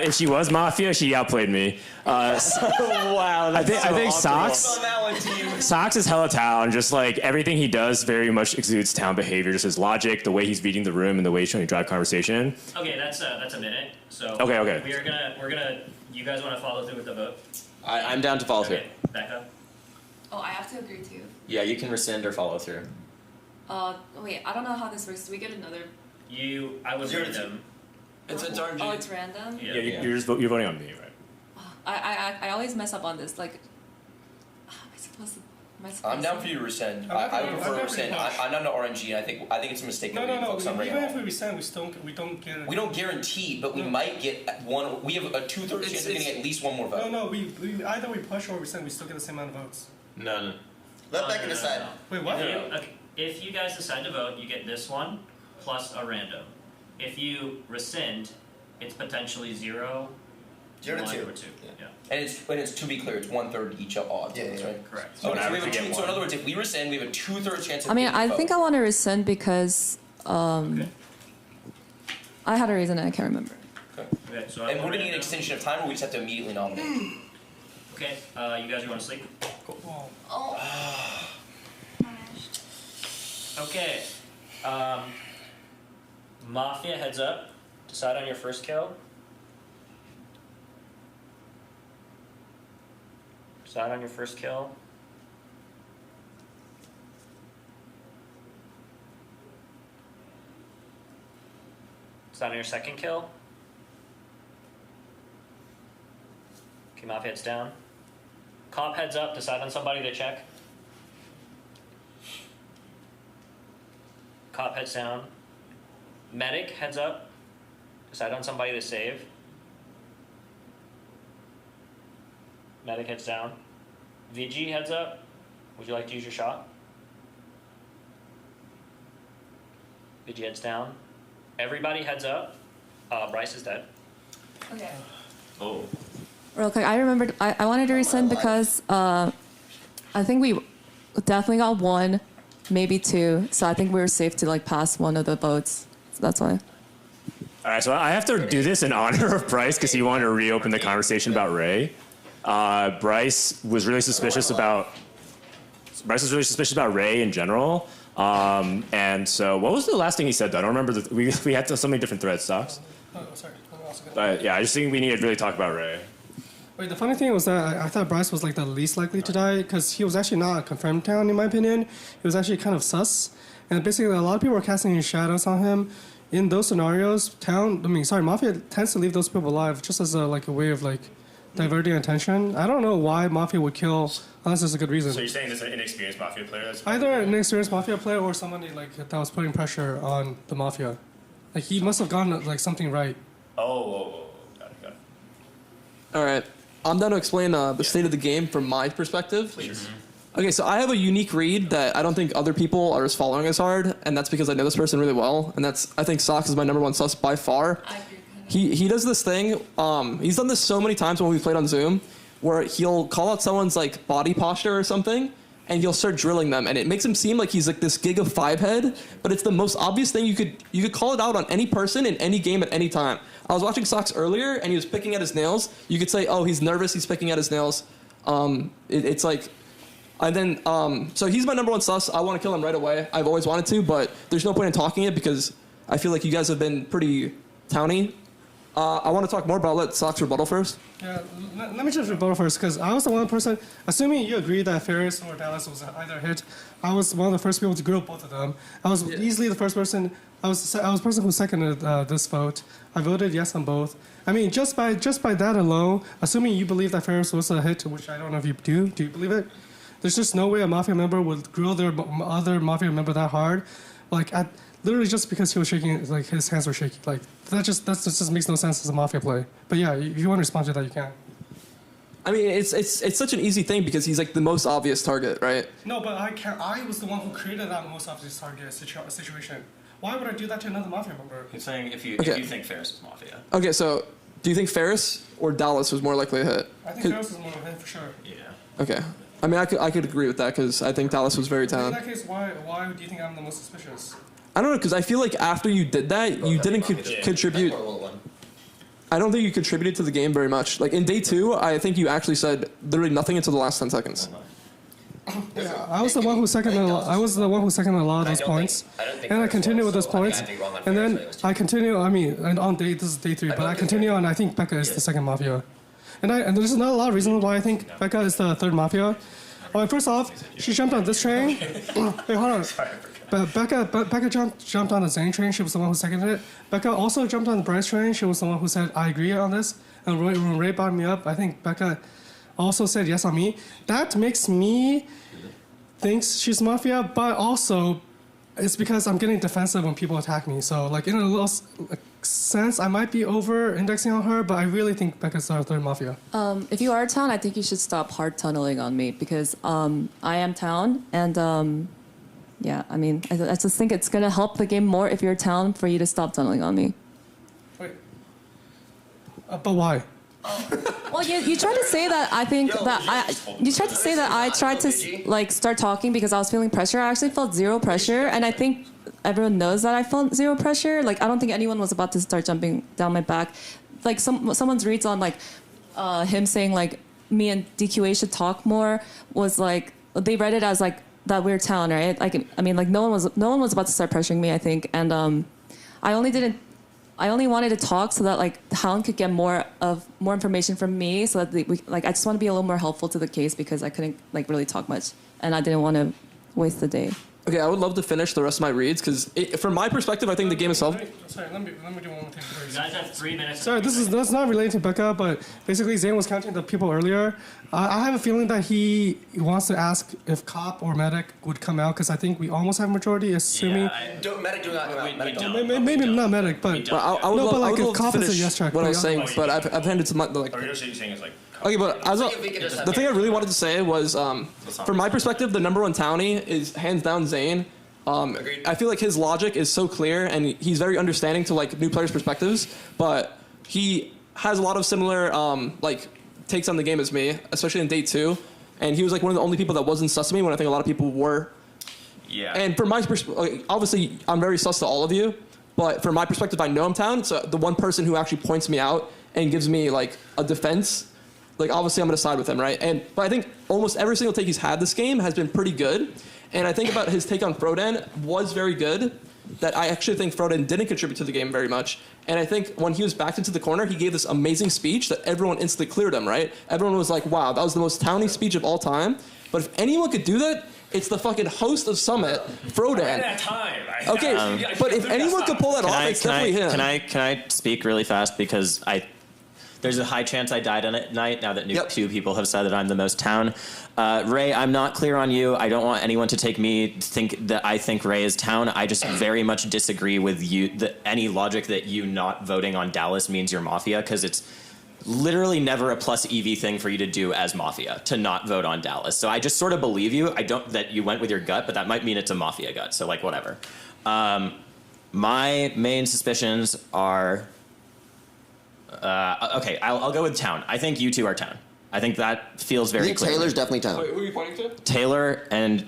if she was Mafia, she outplayed me. Wow. I think Socks is hella town. Just like everything he does, very much exudes town behavior. Just his logic, the way he's reading the room, and the way he's trying to drive conversation. Okay, that's a minute. So Okay. we're gonna. You guys want to follow through with the vote? I'm down to follow through. Becca. Oh, I have to agree too. Yeah, you can rescind or follow through. Wait, I don't know how this works. Do we get another? I would read them. It's RNG. Oh, it's random. Yeah, you're voting on me, right? I always mess up on this. Like, am I supposed to? I'm down for you to rescind. I would prefer to rescind. I'm not an RNG, and I think it's a mistake that we focus on right even now. if we rescind, we don't get. We don't guarantee, but we might get one. We have a 2/3 chance of getting at least one more vote. No, we either we push or rescind, we still get the same amount of votes. No. Let Becca decide. Wait, what? If you guys decide to vote, you get this one plus a random. If you rescind, it's potentially 0, 0 to 2. Or 2. Yeah. And it's to be clear, it's 1/3 each odds. Yeah, right. Correct. So, we have so in other words, if we rescind, we have a 2/3 chance of. I mean, getting I a vote. think I want to rescind because I had a reason and I can't remember. Okay. So and we're going to need an extension of time, or we just have to immediately nominate. Okay. You guys are going to sleep. Cool. Oh. Okay. Mafia, heads up. Decide on your first kill. Decide on your first kill. Decide on your second kill. Okay, Mafia heads down. Cop heads up. Decide on somebody to check. Cop heads down. Medic heads up. Decide on somebody to save. Medic heads down. VG heads up. Would you like to use your shot? VG heads down. Everybody heads up. Bryce is dead. Okay. Oh. Real quick, I remembered I wanted to rescind because I think we definitely got 1, maybe 2. So I think we were safe to like pass one of the votes. So that's why. All right, so I have to do this in honor of Bryce because he wanted to reopen the conversation about Ray. Bryce was really suspicious about Ray in general. And so, what was the last thing he said? Though? I don't remember. We had so many different threads, Stocks. Oh, sorry. But yeah, I just think we need to really talk about Ray. Wait, the funny thing was that I thought Bryce was like the least likely to die because he was actually not a confirmed town in my opinion. He was actually kind of sus, and basically a lot of people were casting shadows on him. In those scenarios, Mafia tends to leave those people alive just as a way of like diverting attention. I don't know why Mafia would kill unless there's a good reason. So you're saying there's an inexperienced Mafia player? That's Either an inexperienced Mafia player or somebody that was putting pressure on the Mafia. Like he must have gotten something right. Oh. Got it. All right. I'm done to explain the state of the game from my perspective. Please. Okay, so I have a unique read that I don't think other people are as following as hard, and that's because I know this person really well, and I think Socks is my number 1 sus by far. He does this thing, he's done this so many times when we played on Zoom, where he'll call out someone's body posture or something, and he'll start drilling them, and it makes him seem like he's this gig of 5 head, but it's the most obvious thing you could call it out on any person in any game at any time. I was watching Socks earlier, and he was picking at his nails. You could say, oh, he's nervous, he's picking at his nails. It's like... And then, so he's my number 1 sus. I want to kill him right away. I've always wanted to, but there's no point in talking it because I feel like you guys have been pretty towny. I want to talk more, but I'll let Socks rebuttal first. Yeah, let me just rebuttal first, because I was the one person, assuming you agree that Ferris or Dallas was either a hit, I was one of the first people to grill both of them. I was easily the first person, I was the person who seconded this vote. I voted yes on both. I mean, just by that alone, assuming you believe that Ferris was a hit, which I don't know if you do you believe it? There's just no way a Mafia member would grill their other Mafia member that hard. Literally just because he was shaking, his hands were shaking. That just makes no sense as a Mafia play. But yeah, if you want to respond to that, you can. I mean, it's such an easy thing because he's the most obvious target, right? No, but I was the one who created that most obvious target situation. Why would I do that to another Mafia member? He's saying if you think Ferris is Mafia. Okay, so Do you think Ferris or Dallas was more likely to hit? I think Ferris is more of a hit for sure. Yeah. Okay. I mean, I could agree with that because I think Dallas was very In talented. that case, why do you think I'm the most suspicious? I don't know, because I feel like after you did that, you didn't contribute. I don't think you contributed to the game very much. Like in day 2, I think you actually said literally nothing until the last 10 seconds. Yeah, I was the one who seconded. I was the one who seconded a lot of those points, and I continued with those points, and then I continue. I mean, and on this is day 3, but I continue, and I think Becca is the second Mafia, and there's not a lot of reasons why I think Becca is the third Mafia. First off, she jumped on this train. Wait, hold on. But Becca jumped on the Zane train. She was the one who seconded it. Becca also jumped on the Bryce train. She was the one who said, I agree on this. And when Ray brought me up, I think Becca also said yes on me. That makes me think she's Mafia, but also it's because I'm getting defensive when people attack me. So like in a little sense, I might be over-indexing on her, but I really think Becca's our third Mafia. If you are Town, I think you should stop hard tunneling on me because I am Town, and yeah, I mean, I just think it's gonna help the game more if you're Town for you to stop tunneling on me. Wait, but why? Well, you tried to say that I think you tried to say that I tried to like start talking because I was feeling pressure. I actually felt zero pressure, and I think everyone knows that I felt zero pressure. Like I don't think anyone was about to start jumping down my back. Like someone's reads on like him saying like me and DQA should talk more was like they read it as like that we're Town, right? Like I mean like no one was about to start pressuring me, I think, and I only wanted to talk so that like Town could get more information from me, so that I just want to be a little more helpful to the case because I couldn't like really talk much, and I didn't want to waste the day. Okay, I would love to finish the rest of my reads because from my perspective, I think the game itself. Sorry, let me do one more thing. You guys have 3 minutes. Sorry, that's not related to Becca, but basically Zane was counting the people earlier. I have a feeling that he wants to ask if cop or medic would come out because I think we almost have majority, assuming. Medic do not come out. Medic don't. Maybe not medic, but I would love if to cop is a finish yes track. what I was saying, but I've handed to my like. Or you're saying it's like. Okay, but the thing I really wanted to say was, from my perspective, the number 1 townie is hands down Zane. I feel like his logic is so clear, and he's very understanding to like new players' perspectives. But he has a lot of similar like takes on the game as me, especially in day 2. And he was like one of the only people that wasn't sus to me when I think a lot of people were. Yeah. And from my perspective, obviously I'm very sus to all of you, but from my perspective, I know I'm Town. So the one person who actually points me out and gives me like a defense. Like obviously I'm gonna side with him, right? But I think almost every single take he's had this game has been pretty good. And I think about his take on Frodan was very good. That I actually think Frodan didn't contribute to the game very much. And I think when he was backed into the corner, he gave this amazing speech that everyone instantly cleared him, right? Everyone was like, wow, that was the most towny speech of all time. But if anyone could do that, it's the fucking host of Summit, Frodan. I ran out of time. Okay, but if anyone could pull that off, it's definitely him. Can I speak really fast because there's a high chance I died on it night now that 2 people have said that I'm the most Town. Ray, I'm not clear on you. I don't want anyone to think that I think Ray is Town. I just very much disagree with you any logic that you not voting on Dallas means you're Mafia, because it's literally never a plus EV thing for you to do as Mafia to not vote on Dallas. So I just sort of believe you. I don't that you went with your gut, but that might mean it's a Mafia gut. So like whatever. My main suspicions are. Okay, I'll go with Town. I think you 2 are Town. I think that feels very clear. Taylor's definitely Town. Wait, who are you pointing to? Taylor and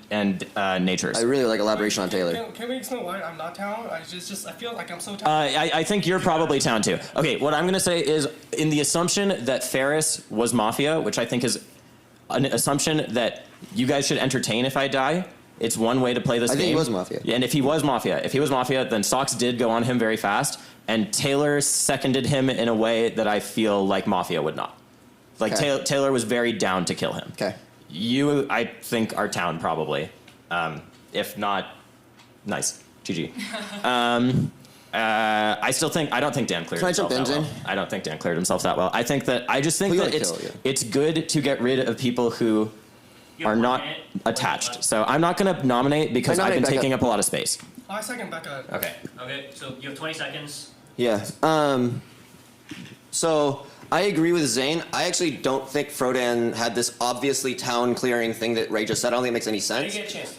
Nature's. I really like elaboration on Taylor. Can we explain why I'm not Town? I feel like I'm so Town. I think you're probably Town too. Okay, what I'm going to say is in the assumption that Ferris was Mafia, which I think is an assumption that you guys should entertain if I die. It's one way to play this game. I think he was Mafia. Yeah, and if he was Mafia, then Sox did go on him very fast, and Taylor seconded him in a way that I feel like Mafia would not. Like Taylor was very down to kill him. Okay. You, I think, are Town probably. If not, nice. GG. I don't think Dan cleared himself that well. I don't think Dan cleared himself that well. I just think that it's good to get rid of people who are not attached. So I'm not going to nominate because I've been taking up a lot of space. I second Becca. Okay. Okay, so you have 20 seconds. Yeah. So I agree with Zane. I actually don't think Frodan had this obviously town clearing thing that Ray just said. I don't think it makes any sense. I didn't get a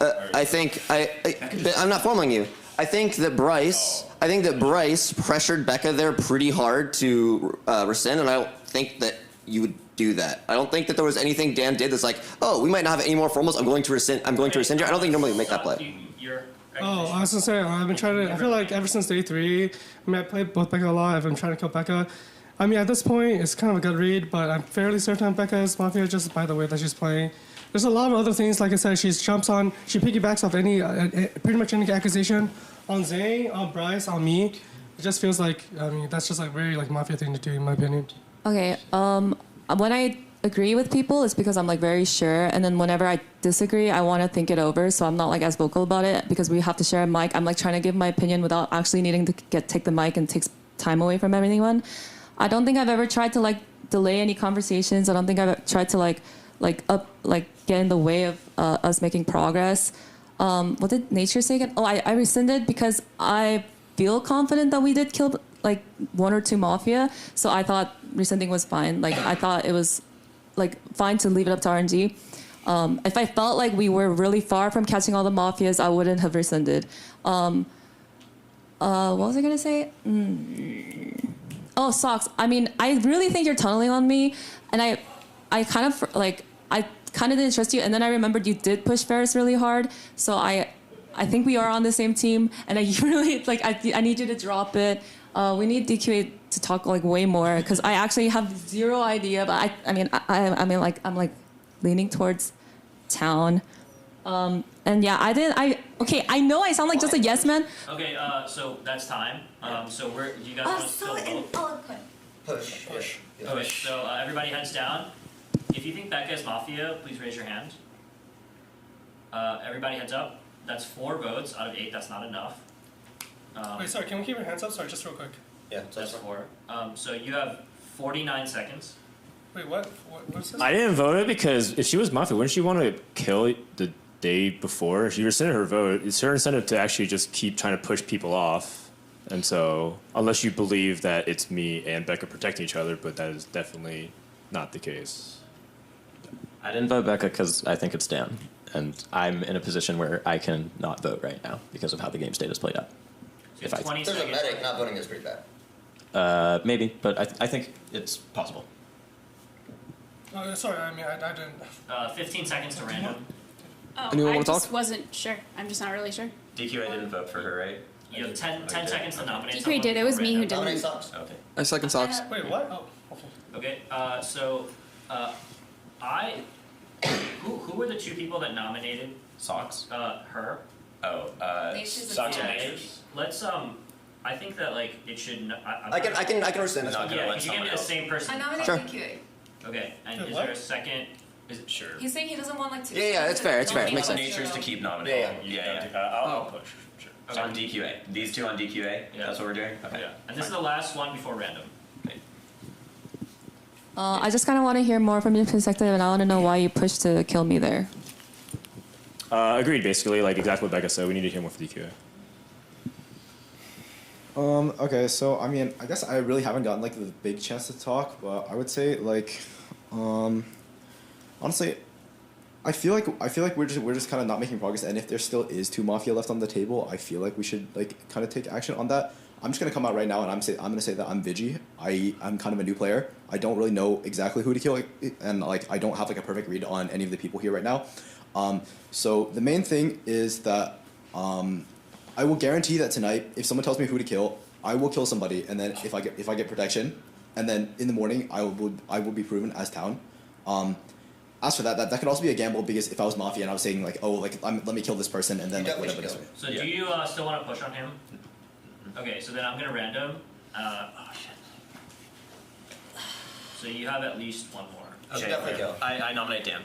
chance. I'm not following you. I think that Bryce pressured Becca there pretty hard to rescind, and I don't think that you would do that. I don't think that there was anything Dan did that's like, oh, we might not have any more formals. I'm going to rescind you. I don't think normally make that play. Oh, I was gonna say I've been trying to. I feel like ever since day 3, I mean, I played both Becca a lot. I've been trying to kill Becca. I mean, at this point, it's kind of a good read, but I'm fairly certain Becca is Mafia just by the way that she's playing. There's a lot of other things, like I said, she piggybacks off any, pretty much any accusation on Zay, on Bryce, on me. It just feels like, I mean, that's just like very like Mafia thing to do, in my opinion. Okay, when I agree with people, it's because I'm like very sure, and then whenever I disagree, I want to think it over, so I'm not like as vocal about it because we have to share a mic. I'm like trying to give my opinion without actually needing to take the mic and takes time away from anyone. I don't think I've ever tried to like delay any conversations. I don't think I've tried to get in the way of us making progress. What did Nature say again? Oh, I rescinded because I feel confident that we did kill like 1 or 2 Mafia, so I thought rescinding was fine. Like I thought it was like fine to leave it up to RNG. If I felt like we were really far from catching all the Mafias, I wouldn't have rescinded. What was I gonna say? Oh, Socks. I mean, I really think you're tunneling on me, and I kind of didn't trust you, and then I remembered you did push Ferris really hard, so I think we are on the same team, and I really I need you to drop it. We need DQA to talk like way more because I actually have zero idea, but I'm leaning towards town. And yeah, I know I sound like just a yes man. Okay, so that's time. So do you guys want to still vote? Push. Okay, so everybody heads down. If you think Becca is Mafia, please raise your hand. Everybody heads up. That's 4 votes out of 8. That's not enough. Wait, sorry, can we keep your hands up? Sorry, just real quick. Yeah, that's 4. So you have 49 seconds. Wait, what is this? I didn't vote it because if she was Mafia, wouldn't she want to kill the day before? She rescinded her vote. It's her incentive to actually just keep trying to push people off. And so, unless you believe that it's me and Becca protecting each other, but that is definitely not the case. I didn't vote Becca because I think it's Dan. And I'm in a position where I can not vote right now because of how the game state is played out. So There's a medic, not voting is pretty bad. Maybe, but I think it's possible. Oh, sorry, I mean, I didn't. 15 seconds to random. Oh, Anyone I wanna just talk? wasn't sure. I'm just not really sure. DQA didn't vote for her, right? You have 10 seconds to nominate DQA someone did. It was me who before didn't. random. Okay. I second Socks. Wait, what? Oh, okay. Okay, so who were the 2 people that nominated Socks? her? Oh, Socks and Natures. Let's I think that like it should. I can understand. Yeah, could you give me the same person? I nominate Sure. DQA. Okay, and Wait, is what? there a second? Is it sure? He's saying he doesn't want like 2. Yeah, it's fair. It makes sense. Natures to keep nominating. Yeah. I'll push. Sure. So on DQA. These 2 on DQA? Yeah. That's what we're doing? Okay. Yeah, and this is the last one before random. I just kind of want to hear more from your perspective, and I want to know why you pushed to kill me there. Agreed, basically, like exactly what Becca said. We need to hear more from DQA. Okay, so I mean, I guess I really haven't gotten like the big chance to talk, but I would say like, honestly, I feel like we're just kind of not making progress, and if there still is 2 Mafia left on the table, I feel like we should like kind of take action on that. I'm just gonna come out right now, and I'm gonna say that I'm Vigi. I'm kind of a new player. I don't really know exactly who to kill, and like I don't have like a perfect read on any of the people here right now. So the main thing is that I will guarantee that tonight, if someone tells me who to kill, I will kill somebody, and then if I get protection, and then in the morning I will be proven as town. As for that could also be a gamble because if I was Mafia and I was saying like, oh, like let me kill this person, and then like, whatever. So do you still want to push on him? Okay, so then I'm gonna random. Oh shit. So you have at least 1 more. Okay, definitely kill. I nominate Dan.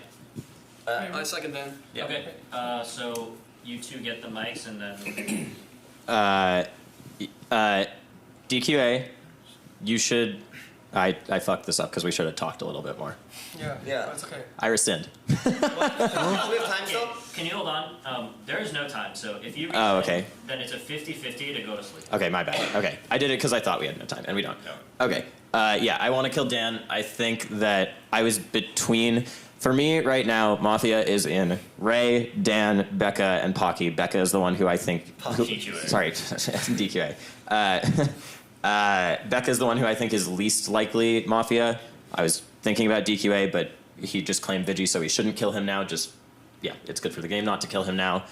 I second Dan. Yeah. Okay, so you 2 get the mics and then. DQA, you should. I fucked this up because we should have talked a little bit more. Yeah. That's okay. I rescind. We have time still? Can you hold on? There is no time, so if you Oh, okay. then it's a 50-50 to go to sleep. Okay, my bad. Okay, I did it because I thought we had no time, and we don't. Okay, yeah, I want to kill Dan. I think that I was between For me, right now, Mafia is in Ray, Dan, Becca, and Pocky. Becca is the one who I think... Sorry, DQA. Becca is the one who I think is least likely Mafia. I was thinking about DQA, but he just claimed Vigi, so we shouldn't kill him now. Yeah, it's good for the game not to kill him now.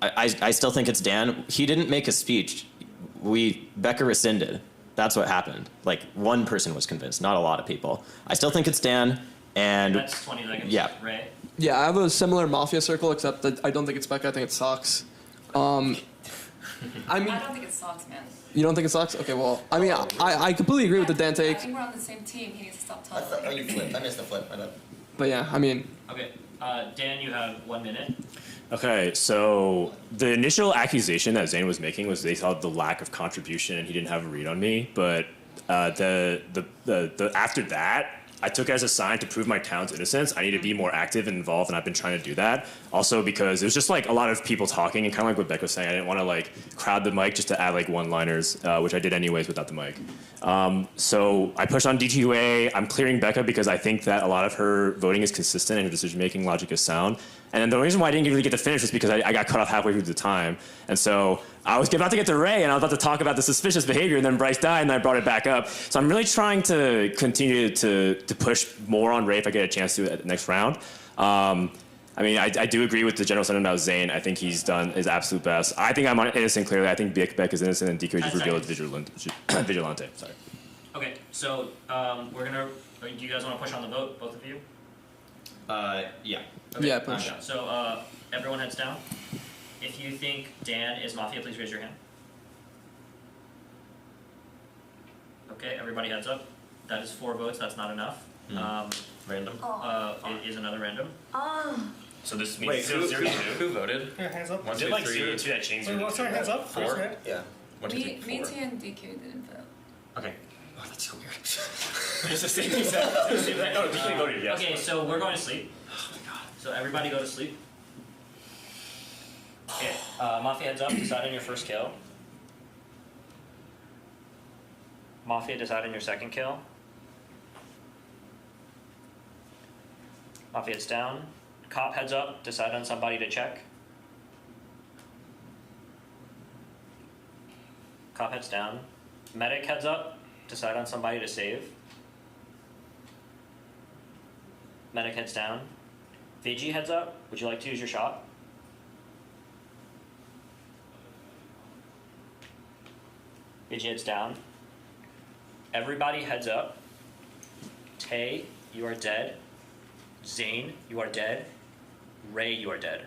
I still think it's Dan. He didn't make a speech. Becca rescinded. That's what happened. Like, one person was convinced, not a lot of people. I still think it's Dan. And that's 20 seconds. Yeah. Ray. Yeah, I have a similar Mafia circle, except that I don't think it's Becca. I think it sucks. I mean, I don't think it sucks, man. You don't think it sucks? Okay, well, I mean, I completely agree with the Dan I take. think we're on the same team. He needs to stop I talking. thought you flipped. I missed the flip. But yeah, I mean. Okay, Dan, you have 1 minute. Okay, so the initial accusation that Zane was making was they thought the lack of contribution and he didn't have a read on me. But the after that, I took it as a sign to prove my town's innocence. I need to be more active and involved, and I've been trying to do that. Also because it was just like a lot of people talking, and kind of like what Beck was saying, I didn't want to like crowd the mic just to add like one-liners, which I did anyways without the mic. So I pushed on DQA. I'm clearing Becca because I think that a lot of her voting is consistent and her decision-making logic is sound. And then the reason why I didn't really get to finish was because I got cut off halfway through the time. And so I was about to get to Ray, and I was about to talk about the suspicious behavior, and then Bryce died, and I brought it back up. So I'm really trying to continue to push more on Ray if I get a chance to at the next round. I mean, I do agree with the general sentiment about Zane. I think he's done his absolute best. I think I'm innocent, clearly. I think Beck is innocent, and DK just revealed Vigilante. Sorry. Okay, so we're gonna. Do you guys want to push on the vote, both of you? Yeah. Okay, Yeah, push. So everyone heads down. If you think Dan is Mafia, please raise your hand. Okay, everybody heads up. That is 4 votes. That's not enough. Random. It is another random. So this Wait, means who voted? Yeah, hands up. 1, 2, 3, 2 that changed. Wait, sorry, hands up. 4? Raise your hand. Yeah. 1, 2, 3, 4. Me, T, and DQ didn't vote. Okay. Oh, that's so weird. It's the same thing. No, DK voted yes. Okay, so we're going to sleep. Oh my god. So everybody go to sleep. Okay, Mafia heads up, decide on your first kill. Mafia, decide on your second kill. Mafia heads down. Cop heads up, decide on somebody to check. Cop heads down. Medic heads up, decide on somebody to save. Medic heads down. Vigi heads up, would you like to use your shot? Vigi heads down. Everybody heads up. Tay, you are dead. Zane, you are dead. Ray, you are dead.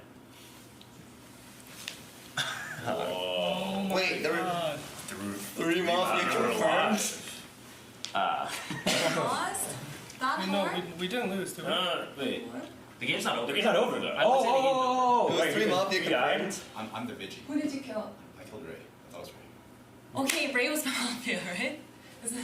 Wait, there were 3 Mafia confirmed? Lost? That No, hard? we didn't lose, did we? Wait. The game's not over. The game's not over, though. I would say the game's over. There was 3 Mafia confirmed? I'm the Vigi. Who did you kill? I killed Ray. I thought it was Ray. Okay, Ray was the Mafia, right?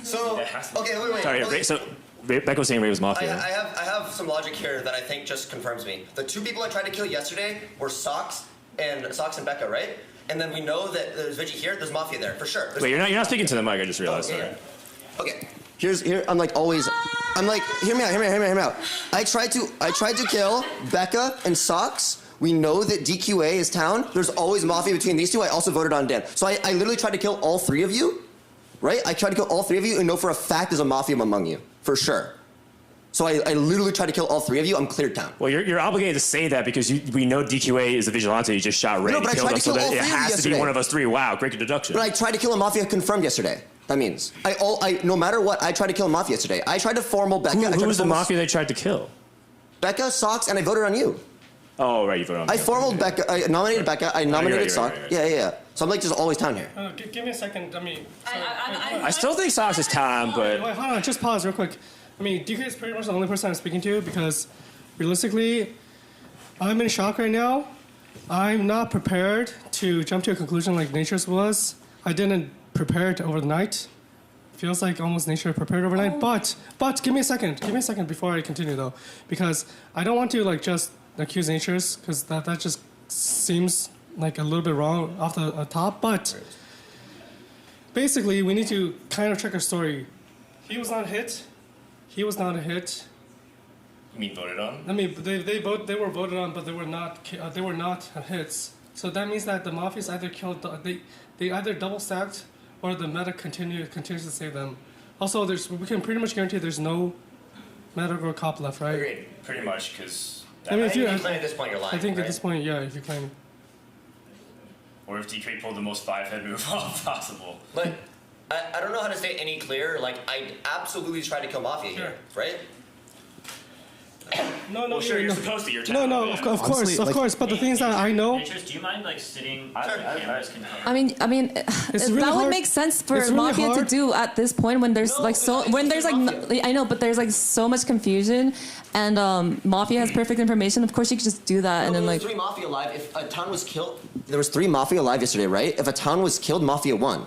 So, okay, wait. Sorry, okay. so Beck was saying Ray was I Mafia. have some logic here that I think just confirms me. The 2 people I tried to kill yesterday were Socks and Becca, right? And then we know that there's Vigi here, there's Mafia there, for sure. Wait, you're not speaking to the mic, I just realized. Oh, yeah. Okay. Here, I'm like always. I'm like, hear me out. I tried to kill Becca and Socks. We know that DQA is town. There's always Mafia between these 2. I also voted on Dan. So I literally tried to kill all 3 of you, right? I tried to kill all 3 of you and know for a fact there's a Mafia among you, for sure. So I literally tried to kill all 3 of you. I'm cleared town. Well, you're obligated to say that because we know DQA is the vigilante. You just shot Ray. No, but I killed tried us, to kill so all that 3 it of you has to be yesterday. one of us 3. Wow, great deduction. But I tried to kill a Mafia confirmed yesterday. That means no matter what, I tried to kill a Mafia yesterday. I tried to formal Becca. Who was the Mafia they tried to kill? Becca, Socks, and I voted on you. Oh, right, you voted on me. I formaled Becca. I nominated Becca. I nominated Socks. Right. Yeah. So I'm like just always town here. Give me a second. I mean, I still think Socks is time, but wait, hold on. Just pause real quick. I mean, DK is pretty much the only person I'm speaking to because, realistically, I'm in shock right now. I'm not prepared to jump to a conclusion like Nature's was. I didn't prepare it overnight. Feels like almost Nature prepared overnight. But give me a second. Give me a second before I continue though, because I don't want to like just accuse Nature's because that just seems like a little bit wrong off the top. But basically, we need to kind of check our story. He was not hit. You mean voted on? I mean, they were voted on, but they were not hits. So that means that the Mafias either killed they either double stacked or the meta continues to save them. Also, we can pretty much guarantee there's no meta or cop left, right? Agreed. Pretty much, because. I mean, if you claim at this point, you're lying. I think right? at this point, yeah, if you claim. Or if DK pulled the most 5-head move off possible. But I don't know how to say it any clearer. Like, I absolutely tried to kill Mafia here, right? No, well, sure, you're supposed to. You're town. No, of course. But the things that I know. Natures, do you mind like sitting? Cameras can I mean, really that would hard. make sense for It's really Mafia to hard. do at this point when there's I know, but there's like so much confusion, and Mafia has perfect information. Of course, you could just do that, and then There like. was 3 Mafia alive. If a town was killed, There was 3 Mafia alive yesterday, right? If a town was killed, Mafia won.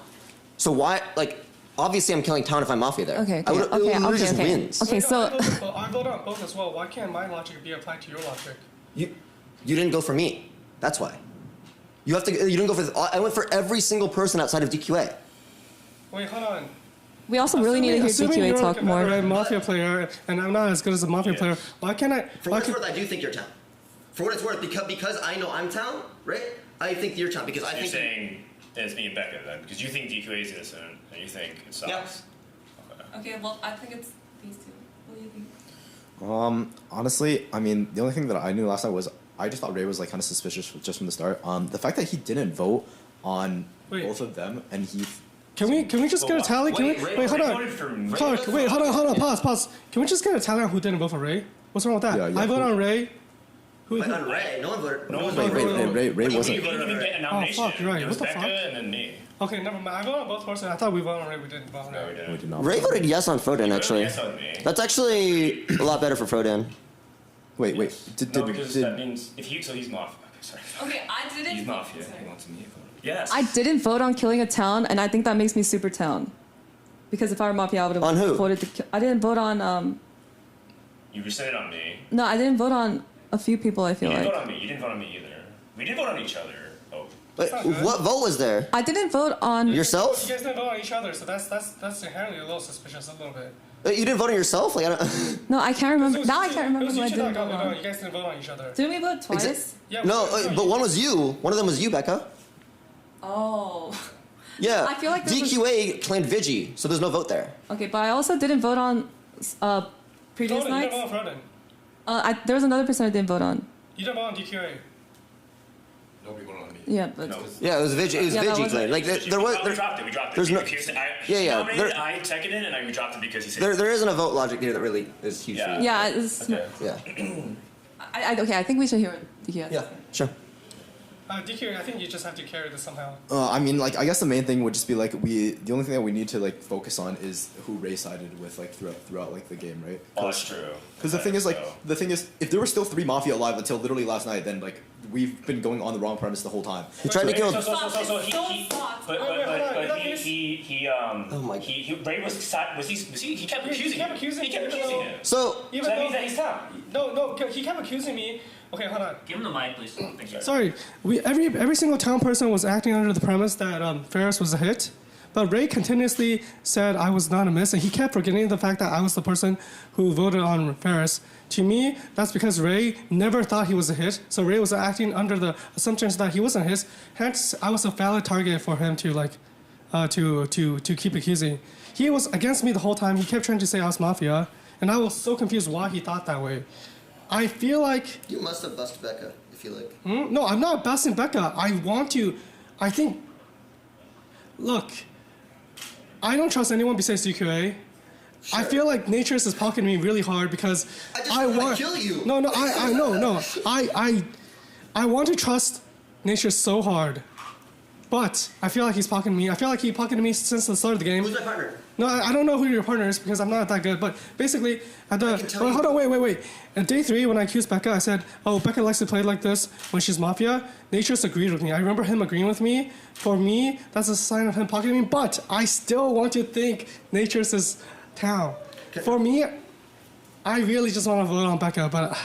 So why, like, obviously I'm killing town if I'm Mafia there. Okay, I would, it literally just wins. Okay, so. I vote on both as well. Why can't my logic be applied to your logic? You didn't go for me. That's why. You didn't go for. I went for every single person outside of DQA. Wait, hold on. We also really need to hear Assuming DQA you're talk like more. a Mafia player, and I'm not as good as a Mafia player. Why can't I? for what it's worth, I do think you're town. For what it's worth, because I know I'm town, right? I think you're town because I You're think. saying it's me and Becca then, because you think DQA is innocent and you think it sucks. Yeah. Okay, well, I think it's these two. What do you think? Honestly, I mean, the only thing that I knew last night was I just thought Ray was like kind of suspicious just from the start. The fact that he didn't vote on both of them and he. Can we just get a tally? Hold on. Pause. Can we just get a tally on who didn't vote for Ray? What's wrong with that? Yeah, I vote on Ray. Wait, on Ray, no one voted. No one Ray voted. wasn't. You didn't even get a nomination. Oh fuck, you're right. It What was the Becca fuck? and then me. Okay, never mind. I voted on both persons. I thought we voted on Ray. We didn't vote on Ray. No, we didn't. We did not. Ray voted yes on Frodan, actually. Yes on me. That's actually a lot better for Frodan. Wait. No, because that means if so he's Mafia. Sorry. Okay, I didn't. He's Mafia. He wants me. Yes. I didn't vote on killing a town, and I think that makes me super town. Because if I were Mafia, I would have On who? voted to kill. I didn't vote on. You rescinded on me. No, I didn't vote on a few people. I You feel didn't like. vote on me. You didn't vote on me either. We did vote on each other. Oh. Wait, what vote was there? I didn't vote on Yourself? You guys didn't vote on each other, so that's inherently a little suspicious, a little bit. You didn't vote on yourself? Like, I don't. No, I can't remember. Now I can't remember It was who I you two didn't that vote got voted on. on. You guys didn't vote on each other. Didn't we vote twice? Yeah. No, but one was you. One of them was you, Becca. Oh. Yeah. I feel like this was- DQA claimed Vigi, so there's no vote there. Okay, but I also didn't vote on previous You nights. didn't vote on Frodan. There was another person I didn't vote on. You didn't vote on DQA. Nobody voted on me. Yeah, but Yeah, it was Vigi. It was Yeah, that Vigi was- claimed. Like there was. We dropped it. There's no. He nominated, I seconded, and I dropped it because he said. There isn't a vote logic here that really is huge. For you. yeah, it's, Yeah. okay. I think we should hear it. Yeah. Sure. DQA, I think you just have to carry this somehow. I mean, like, I guess the main thing would just be like the only thing that we need to like focus on is who Ray sided with like throughout like the game, right? Oh, that's true. Because the thing is, if there were still 3 Mafia alive until literally last night, then like we've been going on the wrong premise the whole time. He tried to kill. He kept accusing him. He kept accusing him. So that means that he's tough. No, he kept accusing me. Okay, hold on. Give him the mic, please. Thank you. Sorry, every single town person was acting under the premise that Ferris was a hit, but Ray continuously said I was not a miss, and he kept forgetting the fact that I was the person who voted on Ferris. To me, that's because Ray never thought he was a hit, so Ray was acting under the assumptions that he wasn't his. Hence, I was a valid target for him to like, to keep accusing. He was against me the whole time. He kept trying to say I was Mafia, and I was so confused why he thought that way. I feel like... You must have busted Becca, if you like. No, I'm not busting Becca. I think... Look, I don't trust anyone besides DQA. Sure. I feel like Natures is pocketing me really hard because I want to kill you. No, I want to trust Natures so hard. But I feel like he's pocketing me. I feel like he pocketed me since the start of the game. Who's my partner? No, I don't know who your partner is because I'm not that good. But basically, hold on, wait. At day 3, when I accused Becca, I said, "Oh, Becca likes to play like this when she's Mafia." Natures agreed with me. I remember him agreeing with me. For me, that's a sign of him pocketing me. But I still want to think Natures is town. For me, I really just want to vote on Becca. But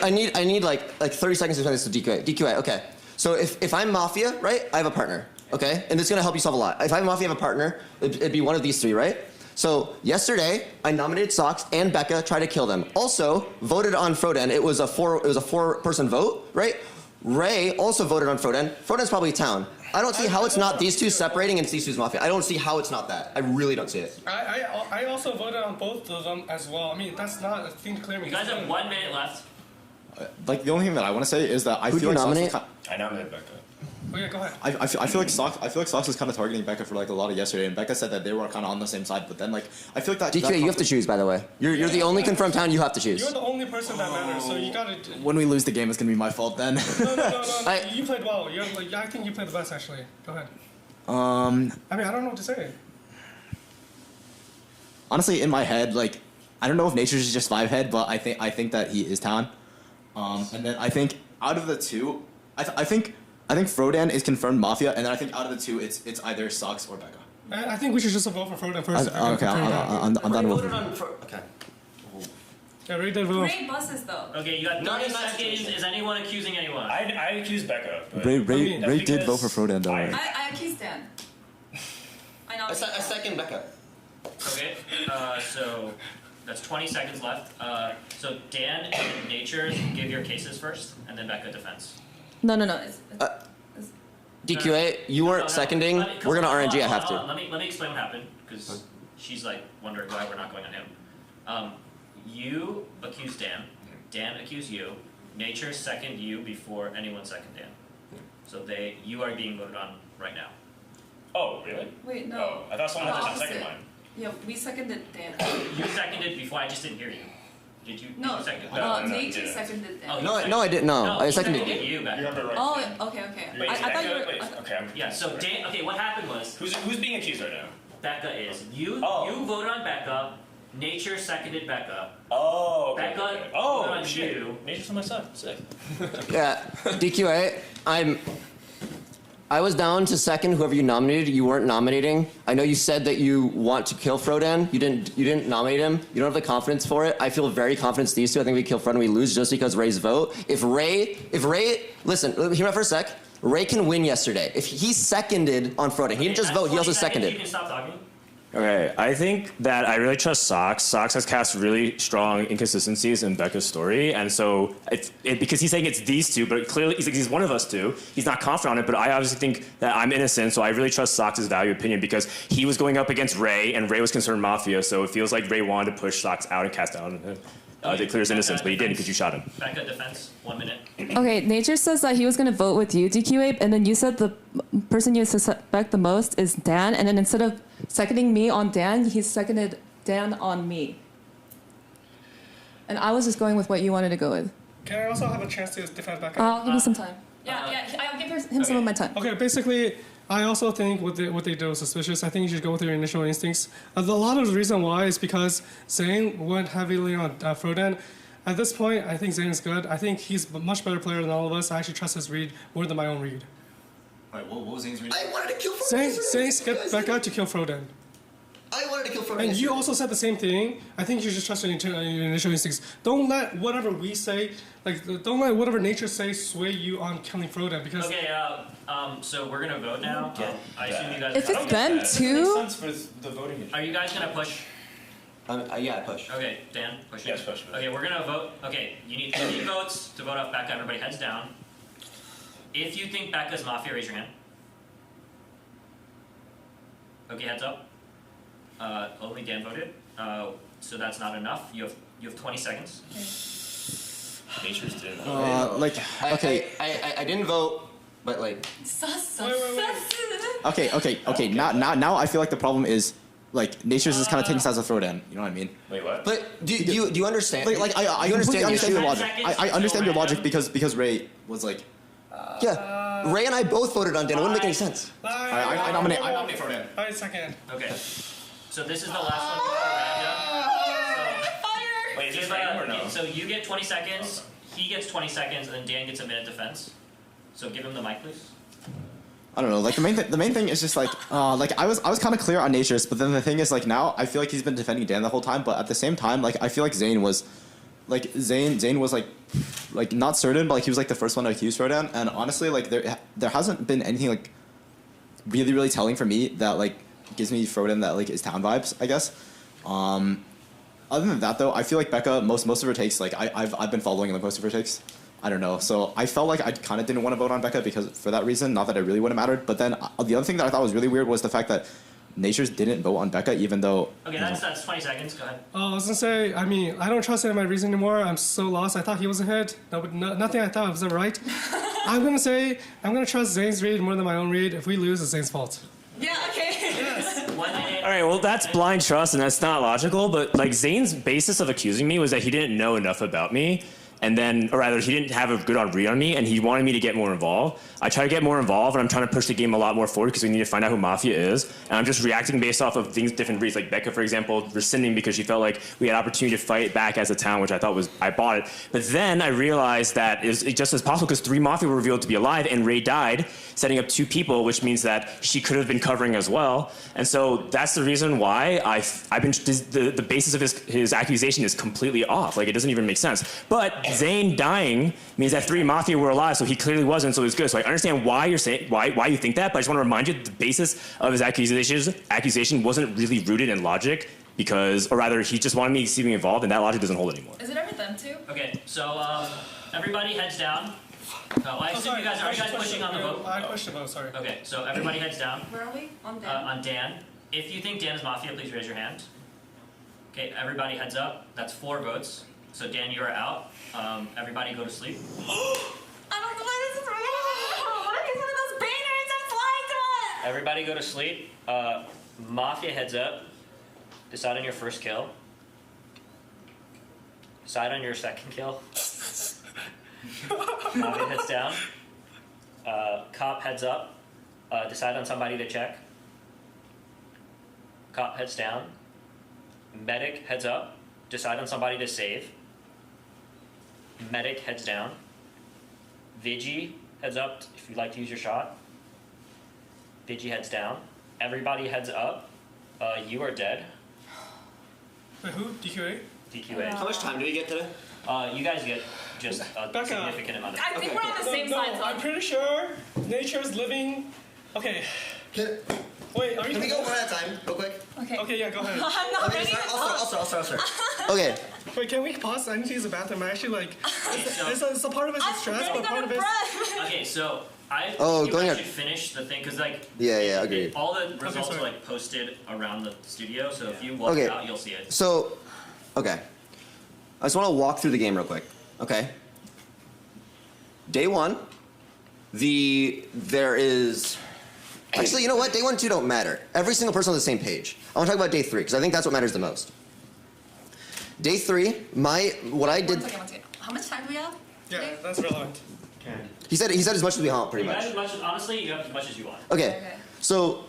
I need like 30 seconds to explain this to DQA. DQA, okay. So if I'm Mafia, right, I have a partner, okay? And it's gonna help you solve a lot. If I'm Mafia, I have a partner, it'd be one of these 3, right? So yesterday, I nominated Sox and Becca, tried to kill them. Also voted on Froden. It was a four-person vote, right? Ray also voted on Froden. Froden's probably town. I don't see how it's not these two separating and these two's Mafia. I don't see how it's not that. I really don't see it. I also voted on both of them as well. I mean, that's not a thing to clear me. You guys have 1 minute left. Like the only thing that I want to say is that I Who'd feel you like nominate? I nominated Becca. Oh yeah, go ahead. I feel like Sox is kind of targeting Becca for like a lot of yesterday, and Becca said that they were kind of on the same side. But then like I feel like that. DQ, you have to choose. By the way, you're the only confirmed town. You have to choose. You're the only person that matters, so you gotta. When we lose the game, it's gonna be my fault then. No. You played well. I think you played the best actually. Go ahead. I mean, I don't know what to say. Honestly, in my head, like I don't know if Nature's is just 5-head, but I think that he is town. And then I think out of the two, I think Frodan is confirmed Mafia, and then I think out of the two, it's either Sox or Becca. I think we should just vote for Frodan first. Okay, I'm done with it. Okay. Yeah, Ray did vote. Great buses though. Okay, you got 30 seconds. Is anyone accusing anyone? I accuse Becca. But Ray did vote for Frodan though. I accuse Dan. I know. I second Becca. Okay, so that's 20 seconds left. So Dan and Nature, give your cases first, and then Becca defense. No. DQA, you weren't seconding. We're gonna RNG. I have to. Let me explain what happened, because she's like wondering why we're not going on him. You accused Dan. Dan accused you. Nature seconded you before anyone seconded Dan. So you are being voted on right now. Oh, really? Wait, no. Oh, I thought someone had to Opposite. second mine. Yeah, we seconded Dan. You seconded before. I just didn't hear you. Did you? No, you second? Nature seconded Dan. Oh, No, I didn't. No, I he seconded you. you. Becca. You have it right. Oh, okay. Wait, I thought you were. Wait, okay. Yeah. So Dan. Okay, what happened was Who's being accused right now? Becca is you. Oh. You voted on Becca. Nature seconded Becca. Oh, okay. Becca okay. voted Oh, on shit. you. Nature's on my side. Sick. Yeah, DQA. I was down to second whoever you nominated. You weren't nominating. I know you said that you want to kill Frodan. You didn't nominate him. You don't have the confidence for it. I feel very confident it's these two. I think we kill Frodan, we lose just because Ray's vote. If Ray, listen, hear me out for a sec. Ray can win yesterday. If he seconded on Frodan, he didn't just vote. He also seconded. You can stop talking. Okay, I think that I really trust Sox. Sox has cast really strong inconsistencies in Becca's story, and so because he's saying it's these two, but clearly he's one of us two. He's not confident on it, but I obviously think that I'm innocent, so I really trust Sox's value opinion because he was going up against Ray, and Ray was concerned Mafia, so it feels like Ray wanted to push Sox out and cast down to clear his innocence, but he didn't because you shot him. Becca defense. 1 minute. Okay, Nature says that he was going to vote with you, DQ8, and then you said the person you suspect the most is Dan, and then instead of seconding me on Dan, he seconded Dan on me. And I was just going with what you wanted to go with. Can I also have a chance to defend Becca? I'll give you some time. Yeah, I'll give him some of my time. Okay, basically, I also think what they did was suspicious. I think you should go with your initial instincts. A lot of the reason why is because Zane went heavily on Frodan. At this point, I think Zane is good. I think he's a much better player than all of us. I actually trust his read more than my own read. Wait, what was Zane's read? I wanted to kill Frodan. Zane skipped Becca to kill Frodan. I wanted to kill Frodan. And you also said the same thing. I think you should trust your initial instincts. Don't let whatever we say, don't let whatever nature say sway you on killing Frodan because. Okay, so we're gonna vote now. I assume you guys. If it's them too. Are you guys gonna push? Yeah, I push. Okay, Dan, push. Yes, push. Okay, we're gonna vote. Okay, you need 3 votes to vote off Becca. Everybody heads down. If you think Becca's Mafia, raise your hand. Okay, heads up. Only Dan voted. So that's not enough. You have 20 seconds. Nature's did. Okay. I didn't vote, but like. Okay. Now I feel like the problem is like Nature's is kind of taking sides of Throwdown. You know what I mean? Wait, what? But do you understand? I you completely understand your logic. seconds I understand your until logic because Ray was like. Yeah, Ray and I both voted on Dan. It wouldn't make any sense. I nominate Throwdown. Alright, second. Okay. So this is the last one before random. Wait, is this random or no? So you get 20 seconds. He gets 20 seconds, and then Dan gets a minute defense. So give him the mic, please. I don't know. Like the main thing is just like I was kind of clear on Nature's, but then the thing is like now I feel like he's been defending Dan the whole time, but at the same time like I feel like Zane was like not certain, but like he was like the first one to accuse Throwdown, and honestly like there hasn't been anything like really telling for me that like gives me Froden that like is town vibes, I guess. Other than that though, I feel like Becca most of her takes like I've been following like most of her takes. I don't know. So I felt like I kind of didn't want to vote on Becca because for that reason, not that it really would have mattered. But then the other thing that I thought was really weird was the fact that Natures didn't vote on Becca, even though. Okay, that's 20 seconds. Go ahead. Oh, I was gonna say. I mean, I don't trust him in my reason anymore. I'm so lost. I thought he wasn't hit. Nothing I thought was right. I'm gonna trust Zane's read more than my own read. If we lose, it's Zane's fault. Yeah. Okay. All right, well, that's blind trust, and that's not logical. But like Zane's basis of accusing me was that he didn't know enough about me, and then, or rather, he didn't have a good read on me, and he wanted me to get more involved. I try to get more involved, and I'm trying to push the game a lot more forward because we need to find out who Mafia is. And I'm just reacting based off of things, different reads. Like Becca, for example, rescinding because she felt like we had opportunity to fight back as a town, which I thought was, I bought it. But then I realized that it's just as possible because 3 Mafia were revealed to be alive, and Ray died, setting up 2 people, which means that she could have been covering as well. And so that's the reason why I've been, the basis of his accusation is completely off. Like, it doesn't even make sense. But Zane dying means that 3 Mafia were alive, so he clearly wasn't, so it's good. So I understand why you're saying, why you think that, but I just want to remind you that the basis of his accusation wasn't really rooted in logic, because, or rather, he just wanted me to see me involved, and that logic doesn't hold anymore. Is it ever them too? Okay, so everybody heads down. I assume you guys are you guys pushing on the vote? I pushed the vote. Sorry. Okay, so everybody heads down. Where are we? On Dan. On Dan. If you think Dan is Mafia, please raise your hand. Okay, everybody heads up. That's 4 votes. So Dan, you are out. Everybody go to sleep. I don't know why this is real. What is one of those banners that's lying to us? Everybody go to sleep. Mafia heads up. Decide on your first kill. Decide on your second kill. Mafia heads down. Cop heads up. Decide on somebody to check. Cop heads down. Medic heads up. Decide on somebody to save. Medic heads down. Vigi heads up if you'd like to use your shot. Vigi heads down. Everybody heads up. You are dead. Wait, who? DQA? DQA. How much time do we get today? You guys get just a significant amount of time. I think we're on the same side. I'm pretty sure Nature's living. Okay. Wait, are you? Can we go one at a time, real quick? Okay. Okay, yeah, go ahead. I'm not ready to Also. Okay. Wait, can we pause? I need to use the bathroom. I actually like. It's a part of it's stress, but part of it's. Okay, so I going actually finished the thing because like Yeah, agreed. all the results are like posted around the studio, so if you walk out, you'll see it. So, okay. I just want to walk through the game real quick. Okay. Day 1, there is. Actually, you know what? Day 1 and 2 don't matter. Every single person on the same page. I want to talk about day 3 because I think that's what matters the most. Day 3, what I did. One second. How much time do we have? Yeah, that's relevant. He said as much as we want, pretty You much. have as much. Honestly, you have as much as you want. Okay. So,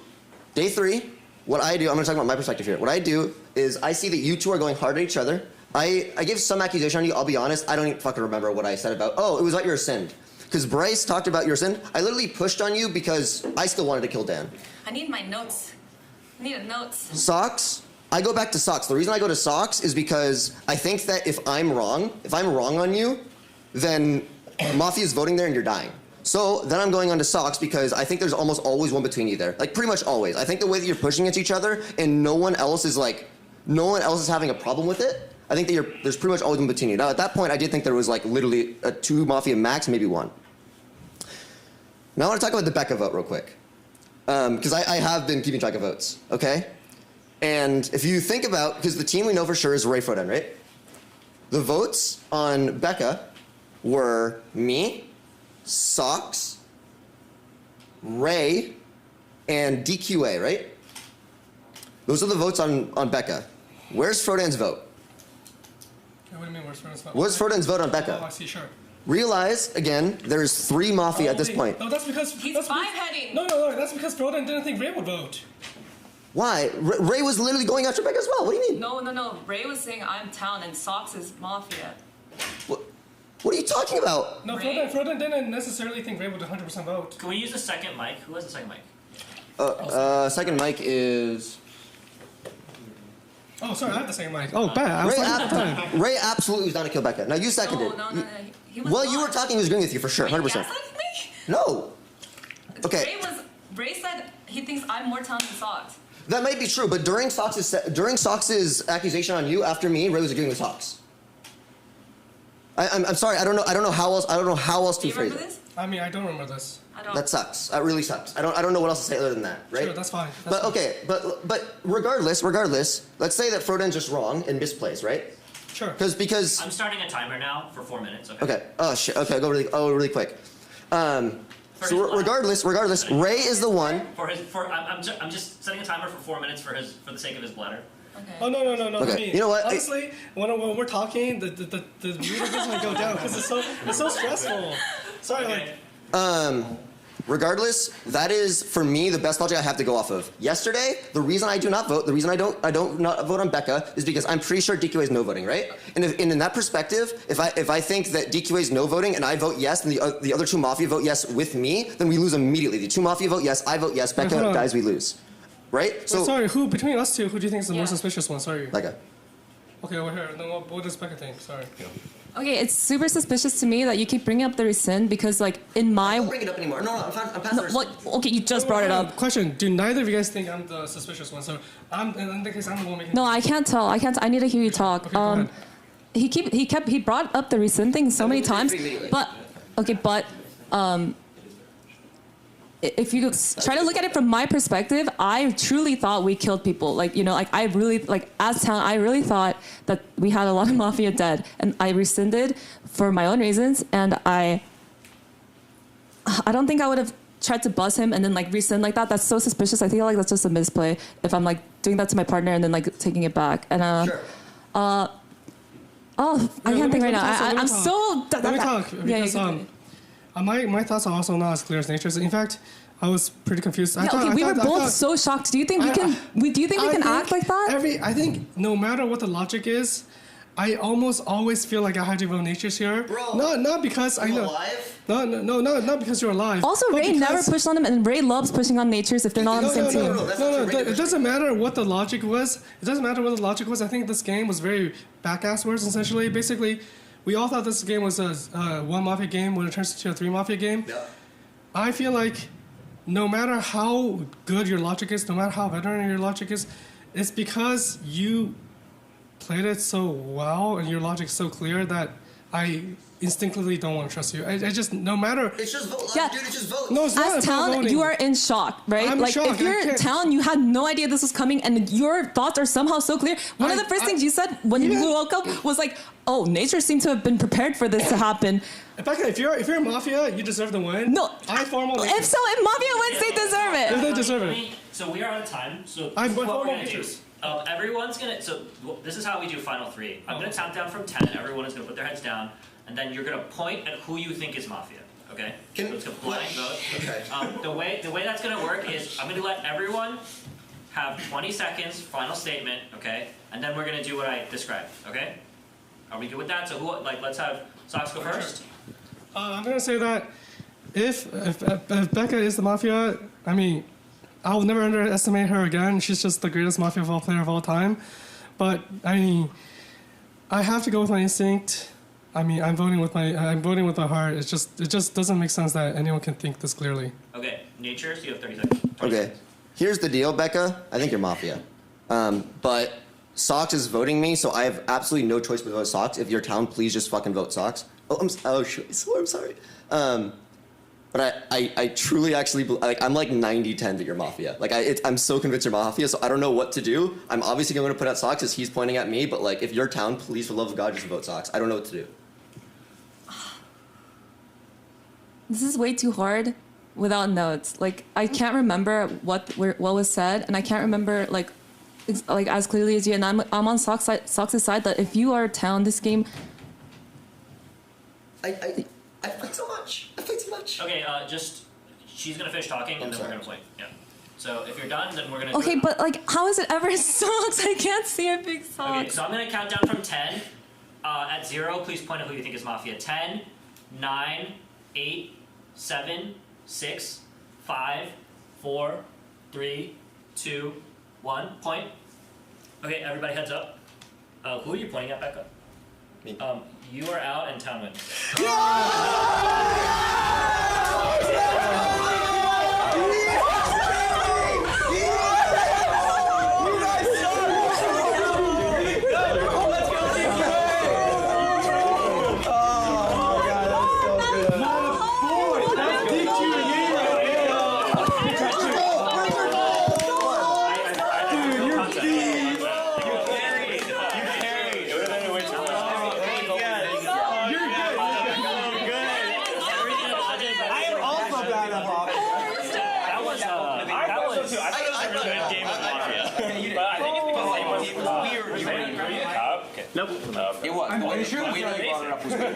day 3, what I do, I'm going to talk about my perspective here. What I do is I see that you 2 are going hard at each other. I give some accusation on you. I'll be honest. I don't even fucking remember what I said about. Oh, it was about your sin. Because Bryce talked about your sin. I literally pushed on you because I still wanted to kill Dan. I need my notes. I need a notes. Socks. I go back to Socks. The reason I go to Socks is because I think that if I'm wrong on you, then Mafia's voting there and you're dying. So then I'm going on to Socks because I think there's almost always one between you there. Like pretty much always. I think the way that you're pushing against each other and no one else is having a problem with it. I think that there's pretty much always one between you. Now at that point I did think there was like literally 2 Mafia max, maybe 1. Now I want to talk about the Becca vote real quick. Because I have been keeping track of votes, okay? And if you think about, because the team we know for sure is Ray Froden, right? The votes on Becca were me, Socks, Ray, and DQA, right? Those are the votes on Becca. Where's Froden's vote? What do you mean, where's Froden's vote? Where's Froden's vote on Becca? Oh, I see, sure. Realize, again, there's 3 Mafia at this point. No, that's because... He's that's five-heading. No, that's because Froden didn't think Ray would vote. Why? Ray was literally going after Becca as well. What do you mean? No. Ray was saying I'm town and Socks is Mafia. What are you talking about? No, Froden didn't necessarily think Ray would 100% vote. Can we use the second mic? Who has the second mic? Second mic is... Oh, sorry, I have the same mic. Oh, bad. Ray absolutely was down to kill Becca. Now you seconded. No. Well, you were talking. He was agreeing with you for sure, 100%. Me? No. Okay. Ray was Ray said he thinks I'm more talented than Socks. That might be true, but during Sox's accusation on you after me, Ray was agreeing with Sox. I'm sorry. I don't know how else. I don't know how else to phrase it. I mean, I don't remember this. That sucks. That really sucks. I don't know what else to say other than that, right? Sure, that's fine. But okay, but regardless, let's say that Froden's just wrong and misplaced, right? Sure. Because I'm starting a timer now for 4 minutes. Okay. Okay. Oh shit. Okay, go really quick. So regardless, Ray is the one. I'm just setting a timer for 4 minutes for the sake of his bladder. Okay. Oh no. Okay. I mean, You know what? Honestly, when we're talking, the meter doesn't go down because it's so stressful. Sorry. Okay. Regardless, that is for me the best logic I have to go off of. Yesterday, the reason I do not vote, the reason I don't not vote on Becca is because I'm pretty sure DQA is no voting, right? And in that perspective, if I think that DQA is no voting and I vote yes, and the other two Mafia vote yes with me, then we lose immediately. The two Mafia vote yes, I vote yes, Becca dies, we lose, right? Wait, sorry, who between us two, who do you think is the more suspicious one? Sorry. Becca. Okay, over here. Then what does Becca think? Sorry. Okay, it's super suspicious to me that you keep bringing up the rescind because, like, in my... Don't bring it up anymore. No, I'm past the rescind. Okay, you just brought it up. Question, do neither of you guys think I'm the suspicious one? So, in that case, I'm the one making... No, I can't tell. I need to hear you talk. Okay, go ahead. He brought up the rescind thing so many times, but... Okay, but... If you try to look at it from my perspective, I truly thought we killed people. Like, you know, like I really, like as town, I really thought that we had a lot of Mafia dead, and I rescinded for my own reasons. And I don't think I would have tried to buzz him and then like rescind like that. That's so suspicious. I feel like that's just a misplay if I'm like doing that to my partner and then like taking it back. And I can't think right now. I'm so. Let me talk because my thoughts are also not as clear as nature's. In fact, I was pretty confused. We were both so shocked. Do you think we can act like that? I think no matter what the logic is, I almost always feel like I had to vote nature's here. Bro, not because I know. Alive? No, not because you're alive. Also, Ray never pushed on him, and Ray loves pushing on nature's if they're not on the same team. No, it doesn't matter what the logic was. I think this game was very back-ass-wards, essentially. Basically, we all thought this game was a one Mafia game when it turns into a 3 Mafia game. Yeah. I feel like no matter how good your logic is, no matter how veteran your logic is, it's because you played it so well and your logic is so clear that I instinctively don't want to trust you. I just, no matter... It's just vote. Yeah. Dude, it's just vote. No, it's not As about town, voting. you are in shock, right? I'm like shocked. if you're I can't- town, you had no idea this was coming, and your thoughts are somehow so clear. One of the first things you said when you woke up was like, "Oh, nature seemed to have been prepared for this to happen." Becca, if you're Mafia, you deserve the win. No, if Mafia wins, they deserve it. They deserve it. So we are out of time. So I'm what we're formal gonna do? natures. Everyone's gonna. So this is how we do final 3. I'm gonna count down from 10, and everyone is gonna put their heads down, and then you're gonna point at who you think is Mafia. Okay? So it's a blind vote. Okay. The way that's gonna work is I'm gonna let everyone have 20 seconds, final statement. Okay? And then we're gonna do what I described. Okay? Are we good with that? So let's have Sox go first. I'm gonna say that if Becca is the Mafia, I mean, I will never underestimate her again. She's just the greatest Mafia player of all time. But I mean, I have to go with my instinct. I mean, I'm voting with my heart. It just doesn't make sense that anyone can think this clearly. Okay, nature. So you have 30 seconds. Okay. Here's the deal, Becca. I think you're Mafia. But Sox is voting me, so I have absolutely no choice but to vote Sox. If you're town, please just fucking vote Sox. I'm sorry. But I truly actually, I'm like 90-10 that you're Mafia. Like, I'm so convinced you're Mafia, so I don't know what to do. I'm obviously going to put out Sox as he's pointing at me, but like, if you're town, please, for the love of God, just vote Sox. I don't know what to do. This is way too hard without notes. Like, I can't remember what was said, and I can't remember like as clearly as you. And I'm on Sox's side that if you are town, this game. I played so much. Okay, she's gonna finish talking and then we're gonna play. Yeah. So if you're done, then we're gonna. Okay, but like, how is it ever Sox? I can't see a big Sox. Okay, so I'm gonna count down from 10. At 0, please point at who you think is Mafia. 10, 9, 8, 7, 6, 5, 4, 3, 2, 1. Point. Okay, everybody heads up. Who are you pointing at, Becca? Me. You are out and town wins. thought so too. I thought it was a really good game of Mafia. But I think it's because like, it was weird. You were the cop? Okay. Nope. It was. I'm sure the way that you brought it up was good.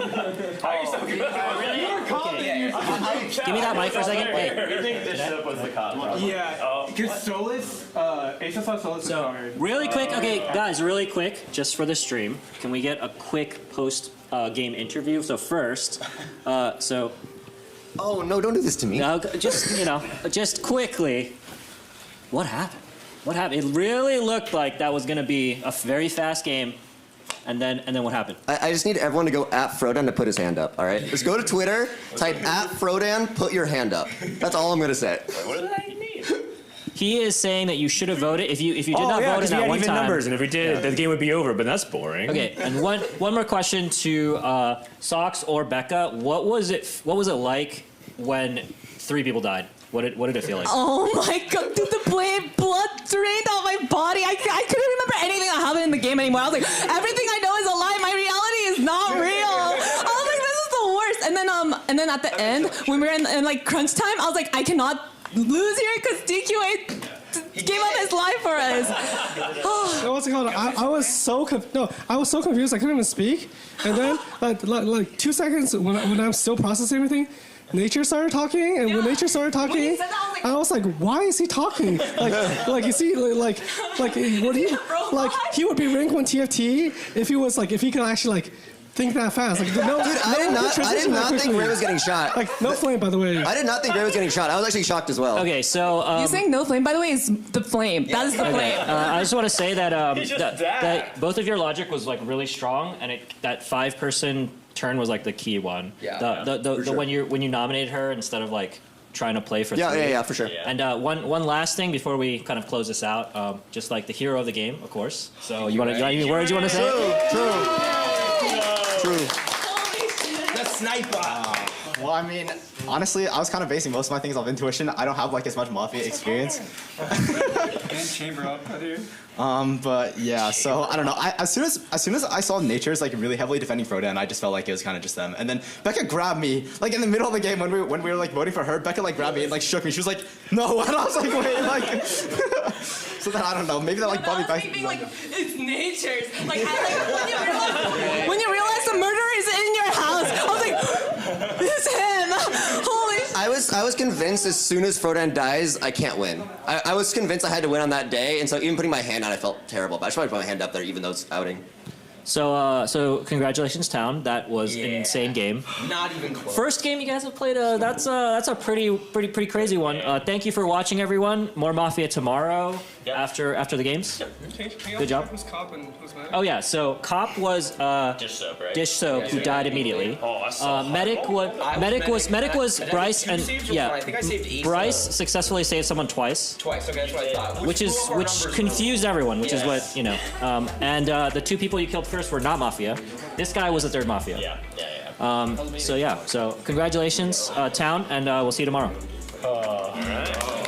How are you so good? Really? Give me that mic for a second. Hey. You think Bishop was the cop? Yeah. Because Solus, Ace of Solus is hard. Really quick, okay, guys, really quick, just for the stream, can we get a quick post game interview? So first, Oh no! Don't do this to me. Just quickly, what happened? What happened? It really looked like that was going to be a very fast game, and then what happened? I just need everyone to go at Frodan to put his hand up. All right, just go to Twitter, type at Frodan, put your hand up. That's all I'm gonna say. What does that mean? He is saying that you should have voted if you did not vote in that we had one even time. numbers, and if we did, the game would be over. But that's boring. Okay, and one more question to Sox or Becca. What was it like when 3 people died? What did it feel like? Oh my god, dude, the blood drained out my body. I couldn't remember anything that happened in the game anymore. I was like, everything I know is a lie. My reality is not real. I was like, this is the worst. And then at the end, when we were in like crunch time, I was like, I cannot lose here because DQA gave up his life for us. What's it called? I was so confused. I couldn't even speak. And then like 2 seconds when I'm still processing everything, Nature started talking, and when Nature started talking, I was like, "Why is he talking? Like is he like would he he would be rank 1 TFT if he was if he could actually think that fast? Like, no, dude, I did not think Ray was getting shot. Like, no flame, by the way. I did not think Ray was getting shot. I was actually shocked as well. Okay, so you saying no flame, by the way, is the flame. Yeah. That is the flame. I just want to say that that both of your logic was really strong, and that 5-person turn was the key one. Yeah. The when you nominated her instead of trying to play for 3. Yeah, for sure. And one last thing before we kind of close this out, just the hero of the game, of course. So you want any words you want to say? True. The sniper. Well, I mean, honestly, I was kind of basing most of my things off intuition. I don't have as much Mafia experience. And chamber up, dude. But yeah, so I don't know. As soon as I saw Nature's really heavily defending Frodan, I just felt like it was kind of just them. And then Becca grabbed me in the middle of the game when we were voting for her. Becca grabbed me and shook me. She was like, "No," and I was like, "Wait," So then I don't know. Maybe that brought me back. It's Nature's. When you realize the murderer is in your house, I was like, it's him. Holy shit. I was convinced as soon as Frodan dies, I can't win. I was convinced I had to win on that day, and so even putting my hand out, I felt terrible. But I should probably put my hand up there, even though it's outing. So congratulations, Town. That was an insane game. Not even close. First game you guys have played. That's a pretty crazy one. Thank you for watching, everyone. More Mafia tomorrow after the games. Good job. Who's Cop and who's Medic? Oh yeah. So Cop was Dish Soap, right? Dish Soap, who died immediately. Oh, I saw Medic was Bryce, and Bryce successfully saved someone twice. Twice. Okay, that's what I thought. Which confused everyone. Which is what And the 2 people you killed first were not Mafia. This guy was the 3rd Mafia. Yeah. So congratulations, Town, and we'll see you tomorrow. All right.